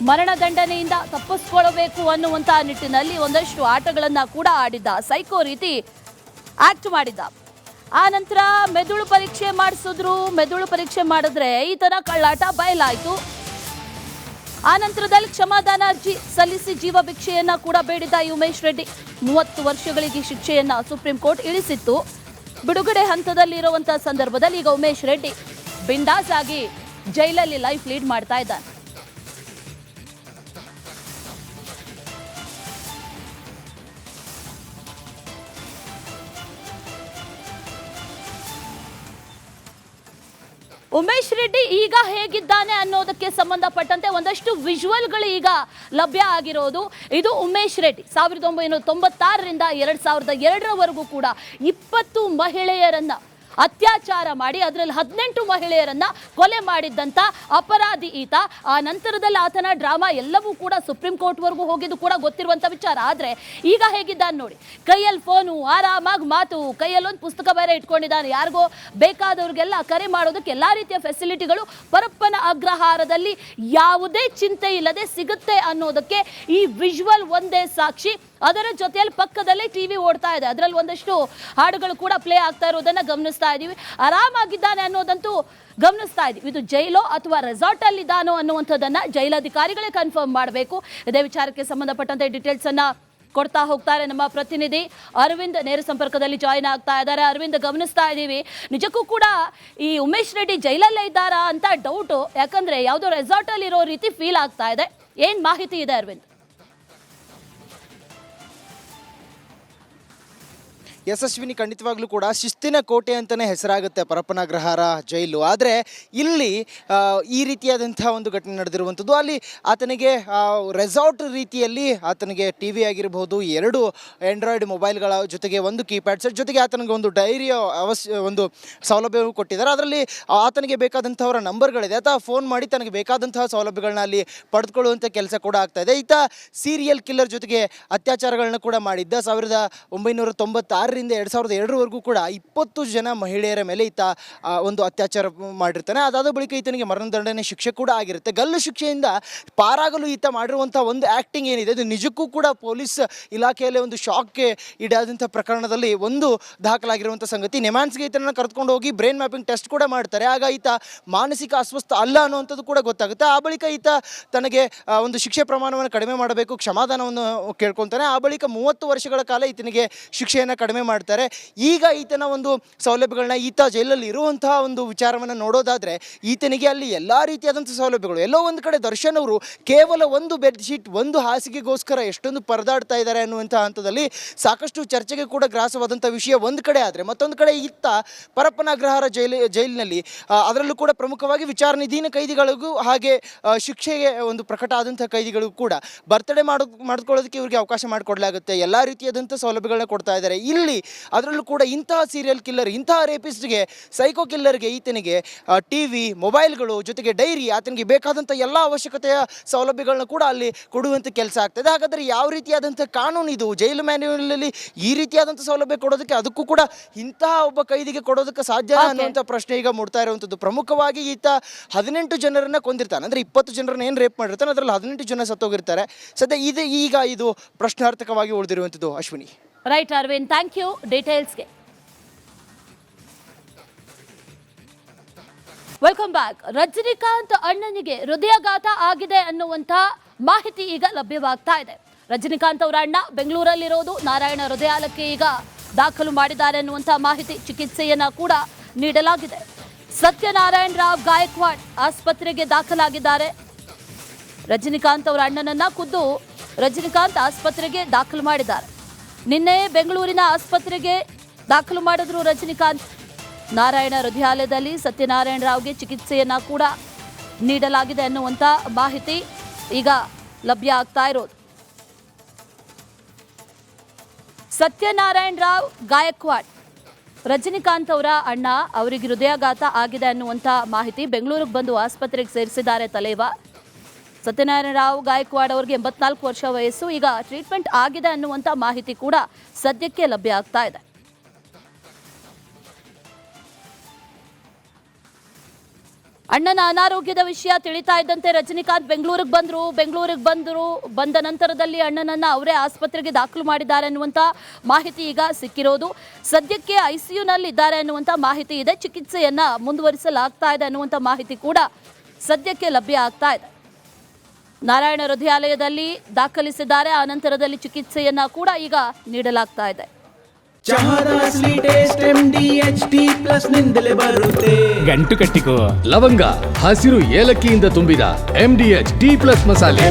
ಮರಣದಂಡನೆಯಿಂದ ತಪ್ಪಿಸ್ಕೊಳ್ಬೇಕು ಅನ್ನುವಂಥ ನಿಟ್ಟಿನಲ್ಲಿ ಒಂದಷ್ಟು ಆಟಗಳನ್ನ ಕೂಡ ಆಡಿದ್ದ. ಸೈಕೋ ರೀತಿ ಆಕ್ಟ್ ಮಾಡಿದ್ದ. ಆ ನಂತರ ಮೆದುಳು ಪರೀಕ್ಷೆ ಮಾಡಿಸಿದ್ರು. ಮೆದುಳು ಪರೀಕ್ಷೆ ಮಾಡಿದ್ರೆ ಈತನ ಕಳ್ಳಾಟ ಬಯಲಾಯಿತು. ಆ ನಂತರದಲ್ಲಿ ಕ್ಷಮಾದಾನ ಅರ್ಜಿ ಸಲ್ಲಿಸಿ ಜೀವ ಭಿಕ್ಷೆಯನ್ನ ಕೂಡ ಬೇಡಿದ್ದ ಈ ಉಮೇಶ್ ರೆಡ್ಡಿ. 30 ವರ್ಷಗಳಿಗೆ ಶಿಕ್ಷೆಯನ್ನ ಸುಪ್ರೀಂ ಕೋರ್ಟ್ ಇಳಿಸಿತ್ತು. ಬಿಡುಗಡೆ ಹಂತದಲ್ಲಿರುವಂತಹ ಸಂದರ್ಭದಲ್ಲಿ ಈಗ ಉಮೇಶ್ ರೆಡ್ಡಿ ಬಿಂದಾಸ್ ಆಗಿ ಜೈಲಲ್ಲಿ ಲೈಫ್ ಲೀಡ್ ಮಾಡ್ತಾ ಇದ್ದಾನೆ. ಉಮೇಶ್ ರೆಡ್ಡಿ ಈಗ ಹೇಗಿದ್ದಾನೆ ಅನ್ನೋದಕ್ಕೆ ಸಂಬಂಧಪಟ್ಟಂತೆ ಒಂದಷ್ಟು ವಿಜುವಲ್ಗಳು ಈಗ ಲಭ್ಯ ಆಗಿರೋದು. ಇದು ಉಮೇಶ್ ರೆಡ್ಡಿ 1996ರಿಂದ 2002ರವರೆಗೂ ಕೂಡ 20 ಮಹಿಳೆಯರನ್ನ ಅತ್ಯಾಚಾರ ಮಾಡಿ ಅದರಲ್ಲಿ 18 ಮಹಿಳೆಯರನ್ನ ಕೊಲೆ ಮಾಡಿದ್ದಂಥ ಅಪರಾಧಿ ಈತ. ಆ ನಂತರದಲ್ಲಿ ಆತನ ಡ್ರಾಮಾ ಎಲ್ಲವೂ ಕೂಡ ಸುಪ್ರೀಂ ಕೋರ್ಟ್ವರೆಗೂ ಹೋಗಿದ್ದು ಕೂಡ ಗೊತ್ತಿರುವಂಥ ವಿಚಾರ. ಆದರೆ ಈಗ ಹೇಗಿದ್ದಾನೆ ನೋಡಿ, ಕೈಯಲ್ಲಿ ಫೋನು, ಆರಾಮಾಗಿ ಮಾತು, ಕೈಯಲ್ಲೊಂದು ಪುಸ್ತಕ ಬೇರೆ ಇಟ್ಕೊಂಡಿದ್ದಾನೆ. ಯಾರಿಗೋ ಬೇಕಾದವ್ರಿಗೆಲ್ಲ ಕರೆ ಮಾಡೋದಕ್ಕೆ ಎಲ್ಲ ರೀತಿಯ ಫೆಸಿಲಿಟಿಗಳು ಪರಪ್ಪನ ಅಗ್ರಹಾರದಲ್ಲಿ ಯಾವುದೇ ಚಿಂತೆ ಇಲ್ಲದೆ ಸಿಗುತ್ತೆ ಅನ್ನೋದಕ್ಕೆ ಈ ವಿಜುವಲ್ ಒಂದೇ ಸಾಕ್ಷಿ. ಅದರ ಜೊತೆಯಲ್ಲಿ ಪಕ್ಕದಲ್ಲೇ ಟಿವಿ ಓಡ್ತಾ ಇದೆ, ಅದರಲ್ಲಿ ಒಂದಷ್ಟು ಹಾಡುಗಳು ಕೂಡ ಪ್ಲೇ ಆಗ್ತಾ ಇರೋದನ್ನ ಗಮನಿಸ್ತಾ ಇದೀವಿ. ಆರಾಮಾಗಿದ್ದಾನೆ ಅನ್ನೋದಂತೂ ಗಮನಿಸ್ತಾ ಇದೀವಿ. ಇದು ಜೈಲೋ ಅಥವಾ ರೆಸಾರ್ಟ್ ಅಲ್ಲಿ ಇದ್ದಾನೋ ಅನ್ನುವಂಥದ್ದನ್ನ ಜೈಲಾಧಿಕಾರಿಗಳೇ ಕನ್ಫರ್ಮ್ ಮಾಡಬೇಕು. ಇದೇ ವಿಚಾರಕ್ಕೆ ಸಂಬಂಧಪಟ್ಟಂತೆ ಡೀಟೇಲ್ಸ್ ಅನ್ನ ಕೊಡ್ತಾ ಹೋಗ್ತಾರೆ ನಮ್ಮ ಪ್ರತಿನಿಧಿ ಅರವಿಂದ್. ನೇರ ಸಂಪರ್ಕದಲ್ಲಿ ಜಾಯಿನ್ ಆಗ್ತಾ ಇದ್ದಾರೆ. ಅರವಿಂದ್, ಗಮನಿಸ್ತಾ ಇದ್ದೀವಿ, ನಿಜಕ್ಕೂ ಕೂಡ ಈ ಉಮೇಶ್ ರೆಡ್ಡಿ ಜೈಲಲ್ಲೇ ಇದ್ದಾರಾ ಅಂತ ಡೌಟು. ಯಾಕಂದ್ರೆ ಯಾವುದೋ ರೆಸಾರ್ಟ್ ಅಲ್ಲಿ ಇರೋ ರೀತಿ ಫೀಲ್ ಆಗ್ತಾ ಇದೆ. ಏನ್ ಮಾಹಿತಿ ಇದೆ ಅರವಿಂದ್? ಯಶಸ್ವಿನಿ, ಖಂಡಿತವಾಗ್ಲೂ ಕೂಡ ಶಿಸ್ತಿನ ಕೋಟೆ ಅಂತಲೇ ಹೆಸರಾಗುತ್ತೆ ಪರಪ್ಪನಗ್ರಹಾರ ಜೈಲು. ಆದರೆ ಇಲ್ಲಿ ಈ ರೀತಿಯಾದಂಥ ಒಂದು ಘಟನೆ ನಡೆದಿರುವಂಥದ್ದು. ಅಲ್ಲಿ ಆತನಿಗೆ ರೆಸಾರ್ಟ್ ರೀತಿಯಲ್ಲಿ ಆತನಿಗೆ ಟಿ ವಿ ಆಗಿರ್ಬೋದು, 2 ಆ್ಯಂಡ್ರಾಯ್ಡ್ ಮೊಬೈಲ್ಗಳ ಜೊತೆಗೆ 1 ಕೀಪ್ಯಾಡ್ ಸೆಟ್ ಜೊತೆಗೆ ಆತನಿಗೆ ಒಂದು ಡೈರಿಯ ಒಂದು ಸೌಲಭ್ಯವನ್ನು ಕೊಟ್ಟಿದ್ದಾರೆ. ಅದರಲ್ಲಿ ಆತನಿಗೆ ಬೇಕಾದಂಥವರ ನಂಬರ್ಗಳಿದೆ. ಆತ ಫೋನ್ ಮಾಡಿ ತನಗೆ ಬೇಕಾದಂತಹ ಸೌಲಭ್ಯಗಳನ್ನ ಅಲ್ಲಿ ಪಡೆದುಕೊಳ್ಳುವಂಥ ಕೆಲಸ ಕೂಡ ಆಗ್ತಾ ಇದೆ. ಈತ ಸೀರಿಯಲ್ ಕಿಲ್ಲರ್ ಜೊತೆಗೆ ಅತ್ಯಾಚಾರಗಳನ್ನ ಕೂಡ ಮಾಡಿದ್ದ. 1996ರಿಂದ 2002ರವರೆಗೂ ಕೂಡ 20 ಜನ ಮಹಿಳೆಯರ ಮೇಲೆ ಈತ ಒಂದು ಅತ್ಯಾಚಾರ ಮಾಡಿರ್ತಾನೆ. ಅದಾದ ಬಳಿಕ ಈತನಿಗೆ ಮರಣದಂಡನೆ ಶಿಕ್ಷೆ ಕೂಡ ಆಗಿರುತ್ತೆ. ಗಲ್ಲು ಶಿಕ್ಷೆಯಿಂದ ಪಾರಾಗಲು ಈತ ಮಾಡಿರುವಂಥ ಒಂದು ಆ್ಯಕ್ಟಿಂಗ್ ಏನಿದೆ, ಇದು ನಿಜಕ್ಕೂ ಕೂಡ ಪೊಲೀಸ್ ಇಲಾಖೆಯಲ್ಲಿ ಒಂದು ಶಾಕ್ಗೆ ಈಡಾದಂಥ ಪ್ರಕರಣದಲ್ಲಿ ಒಂದು ದಾಖಲಾಗಿರುವಂಥ ಸಂಗತಿ. ನೆಮಾನ್ಸ್ಗೆ ಈತನನ್ನು ಕರೆದುಕೊಂಡು ಹೋಗಿ ಬ್ರೈನ್ ಮ್ಯಾಪಿಂಗ್ ಟೆಸ್ಟ್ ಕೂಡ ಮಾಡ್ತಾರೆ. ಆಗ ಈತ ಮಾನಸಿಕ ಅಸ್ವಸ್ಥ ಅಲ್ಲ ಅನ್ನುವಂಥದ್ದು ಕೂಡ ಗೊತ್ತಾಗುತ್ತೆ. ಆ ಬಳಿಕ ಈತ ತನಗೆ ಒಂದು ಶಿಕ್ಷೆ ಪ್ರಮಾಣವನ್ನು ಕಡಿಮೆ ಮಾಡಬೇಕು, ಕ್ಷಮಾದಾನವನ್ನು ಕೇಳ್ಕೊತಾನೆ. ಆ ಬಳಿಕ 30 ವರ್ಷಗಳ ಕಾಲ ಈತನಿಗೆ ಶಿಕ್ಷೆಯನ್ನು ಕಡಿಮೆ ಮಾಡ್ತಾರೆ. ಈಗ ಈತನ ಒಂದು ಸೌಲಭ್ಯಗಳನ್ನ ಈತ ಜೈಲಲ್ಲಿ ಇರುವಂತಹ ಒಂದು ವಿಚಾರವನ್ನು ನೋಡೋದಾದರೆ ಈತನಿಗೆ ಅಲ್ಲಿ ಎಲ್ಲ ರೀತಿಯಾದಂಥ ಸೌಲಭ್ಯಗಳು. ಎಲ್ಲೋ ಒಂದು ಕಡೆ ದರ್ಶನ್ ಅವರು ಕೇವಲ ಒಂದು ಬೆಡ್ಶೀಟ್, ಒಂದು ಹಾಸಿಗೆಗೋಸ್ಕರ ಎಷ್ಟೊಂದು ಪರದಾಡ್ತಾ ಇದ್ದಾರೆ ಅನ್ನುವಂಥ ಹಂತದಲ್ಲಿ ಸಾಕಷ್ಟು ಚರ್ಚೆಗೆ ಕೂಡ ಗ್ರಾಸವಾದಂಥ ವಿಷಯ ಒಂದು ಕಡೆ. ಆದರೆ ಮತ್ತೊಂದು ಕಡೆ ಈತ ಪರಪ್ಪನಗ್ರಹಾರ ಜೈಲಿನಲ್ಲಿ ಅದರಲ್ಲೂ ಕೂಡ ಪ್ರಮುಖವಾಗಿ ವಿಚಾರಣಾಧೀನ ಕೈದಿಗಳಿಗೂ ಹಾಗೆ ಶಿಕ್ಷೆಗೆ ಒಂದು ಪ್ರಕಟ ಆದಂಥ ಕೈದಿಗಳಿಗೂ ಕೂಡ ಬರ್ತ್ಡೇ ಮಾಡ್ಕೊಳ್ಳೋದಕ್ಕೆ ಇವರಿಗೆ ಅವಕಾಶ ಮಾಡಿಕೊಡಲಾಗುತ್ತೆ. ಎಲ್ಲ ರೀತಿಯಾದಂಥ ಸೌಲಭ್ಯಗಳನ್ನ ಕೊಡ್ತಾ ಇದ್ದಾರೆ ಇಲ್ಲಿ. ಅದರಲ್ಲೂ ಕೂಡ ಇಂತಹ ಸೀರಿಯಲ್ ಕಿಲ್ಲರ್, ಇಂತಹ ರೇಪಿಸ್ಟ್ಗೆ, ಸೈಕೋ ಕಿಲ್ಲರ್ಗೆ ಈತನಿಗೆ ಟಿವಿ, ಮೊಬೈಲ್ಗಳು ಜೊತೆಗೆ ಡೈರಿ, ಆತನಿಗೆ ಬೇಕಾದಂಥ ಎಲ್ಲ ಅವಶ್ಯಕತೆಯ ಸೌಲಭ್ಯಗಳನ್ನ ಕೂಡ ಅಲ್ಲಿ ಕೊಡುವಂಥ ಕೆಲಸ ಆಗ್ತದೆ. ಹಾಗಾದರೆ ಯಾವ ರೀತಿಯಾದಂಥ ಕಾನೂನು ಇದು? ಜೈಲು ಮ್ಯಾನ್ಯುವಲಲ್ಲಿ ಈ ರೀತಿಯಾದಂಥ ಸೌಲಭ್ಯ ಕೊಡೋದಕ್ಕೆ, ಅದಕ್ಕೂ ಕೂಡ ಇಂತಹ ಒಬ್ಬ ಕೈದಿಗೆ ಕೊಡೋದಕ್ಕೆ ಸಾಧ್ಯ ಅನ್ನುವಂಥ ಪ್ರಶ್ನೆ ಈಗ ಮೂಡ್ತಾ ಇರುವಂಥದ್ದು. ಪ್ರಮುಖವಾಗಿ ಈತ 18 ಜನರನ್ನ ಕೊಂದಿರ್ತಾನೆ. ಅಂದರೆ 20 ಜನರನ್ನ ಏನು ರೇಪ್ ಮಾಡಿರ್ತಾನೆ, ಅದರಲ್ಲಿ 18 ಜನ ಸತ್ತೋಗಿರ್ತಾರೆ. ಸದ್ಯ ಈಗ ಇದು ಪ್ರಶ್ನಾರ್ಥಕವಾಗಿ ಉಳಿದಿರುವಂಥದ್ದು. Ashwini. Right Arvind, thank you ಡೀಟೇಲ್ಸ್ಗೆ. Welcome back. ರಜನಿಕಾಂತ್ ಅಣ್ಣನಿಗೆ ಹೃದಯಾಘಾತ ಆಗಿದೆ ಅನ್ನುವಂಥ ಮಾಹಿತಿ ಈಗ ಲಭ್ಯವಾಗ್ತಾ ಇದೆ. ರಜನಿಕಾಂತ್ ಅವರ ಅಣ್ಣ ಬೆಂಗಳೂರಲ್ಲಿರೋದು, ನಾರಾಯಣ ಹೃದಯಾಲಯಕ್ಕೆ ಈಗ ದಾಖಲು ಮಾಡಿದ್ದಾರೆ ಅನ್ನುವಂಥ ಮಾಹಿತಿ. ಚಿಕಿತ್ಸೆಯನ್ನ ಕೂಡ ನೀಡಲಾಗಿದೆ. ಸತ್ಯನಾರಾಯಣ ರಾವ್ ಗಾಯಕ್ವಾಡ್ ಆಸ್ಪತ್ರೆಗೆ ದಾಖಲಾಗಿದ್ದಾರೆ. ರಜನಿಕಾಂತ್ ಅವರ ಅಣ್ಣನನ್ನ ಖುದ್ದು ರಜನಿಕಾಂತ್ ಆಸ್ಪತ್ರೆಗೆ ದಾಖಲು ಮಾಡಿದ್ದಾರೆ. ನಿನ್ನೆ ಬೆಂಗಳೂರಿನ ಆಸ್ಪತ್ರೆಗೆ ದಾಖಲು ಮಾಡಿದ್ರು ರಜನಿಕಾಂತ್. ನಾರಾಯಣ ಹೃದಯಾಲಯದಲ್ಲಿ ಸತ್ಯನಾರಾಯಣ ರಾವ್ಗೆ ಚಿಕಿತ್ಸೆಯನ್ನ ಕೂಡ ನೀಡಲಾಗಿದೆ ಅನ್ನುವಂಥ ಮಾಹಿತಿ ಈಗ ಲಭ್ಯ ಆಗ್ತಾ ಇರೋದು. ಸತ್ಯನಾರಾಯಣ ರಾವ್ ಗಾಯಕ್ವಾಡ್ ರಜನಿಕಾಂತ್ ಅವರ ಅಣ್ಣ, ಅವರಿಗೆ ಹೃದಯಾಘಾತ ಆಗಿದೆ ಅನ್ನುವಂಥ ಮಾಹಿತಿ. ಬೆಂಗಳೂರಿಗೆ ಬಂದು ಆಸ್ಪತ್ರೆಗೆ ಸೇರಿಸಿದ್ದಾರೆ ತಲೇವಾ. ಸತ್ಯನಾರಾಯಣ ರಾವ್ ಗಾಯಕ್ವಾಡ್ ಅವರಿಗೆ 84 ವರ್ಷ ವಯಸ್ಸು. ಈಗ ಟ್ರೀಟ್ಮೆಂಟ್ ಆಗಿದೆ ಅನ್ನುವಂಥ ಮಾಹಿತಿ ಕೂಡ ಸದ್ಯಕ್ಕೆ ಲಭ್ಯ ಆಗ್ತಾ ಇದೆ. ಅಣ್ಣನ ಅನಾರೋಗ್ಯದ ವಿಷಯ ತಿಳಿತಾ ಇದ್ದಂತೆ ರಜನಿಕಾಂತ್ ಬೆಂಗಳೂರಿಗೆ ಬಂದ ನಂತರದಲ್ಲಿ ಅಣ್ಣನನ್ನ ಅವರೇ ಆಸ್ಪತ್ರೆಗೆ ದಾಖಲು ಮಾಡಿದ್ದಾರೆ ಅನ್ನುವಂಥ ಮಾಹಿತಿ ಈಗ ಸಿಕ್ಕಿರೋದು. ಸದ್ಯಕ್ಕೆ ಐಸಿಯುನಲ್ಲಿ ಇದ್ದಾರೆ ಅನ್ನುವಂಥ ಮಾಹಿತಿ ಇದೆ. ಚಿಕಿತ್ಸೆಯನ್ನ ಮುಂದುವರಿಸಲಾಗ್ತಾ ಇದೆ ಅನ್ನುವಂಥ ಮಾಹಿತಿ ಕೂಡ ಸದ್ಯಕ್ಕೆ ಲಭ್ಯ ಆಗ್ತಾ ಇದೆ. ನಾರಾಯಣ ಹೃದಯಾಲಯದಲ್ಲಿ ದಾಖಲಿಸಿದ್ದಾರೆ. ಆ ನಂತರದಲ್ಲಿ ಚಿಕಿತ್ಸೆಯನ್ನ ಕೂಡ ಈಗ ನೀಡಲಾಗ್ತಾ ಇದೆ. ಚಹಾದ ಅಸಲಿ ಟೇಸ್ಟ್ MDHT+ ನಿಂದಲೇ ಬರುತ್ತೆ. ಗಂಟು ಕಟ್ಟಿಕೋ ಲವಂಗ ಹಸಿರು ಏಲಕ್ಕಿಯಿಂದ ತುಂಬಿದ MDHT+ ಮಸಾಲೆ.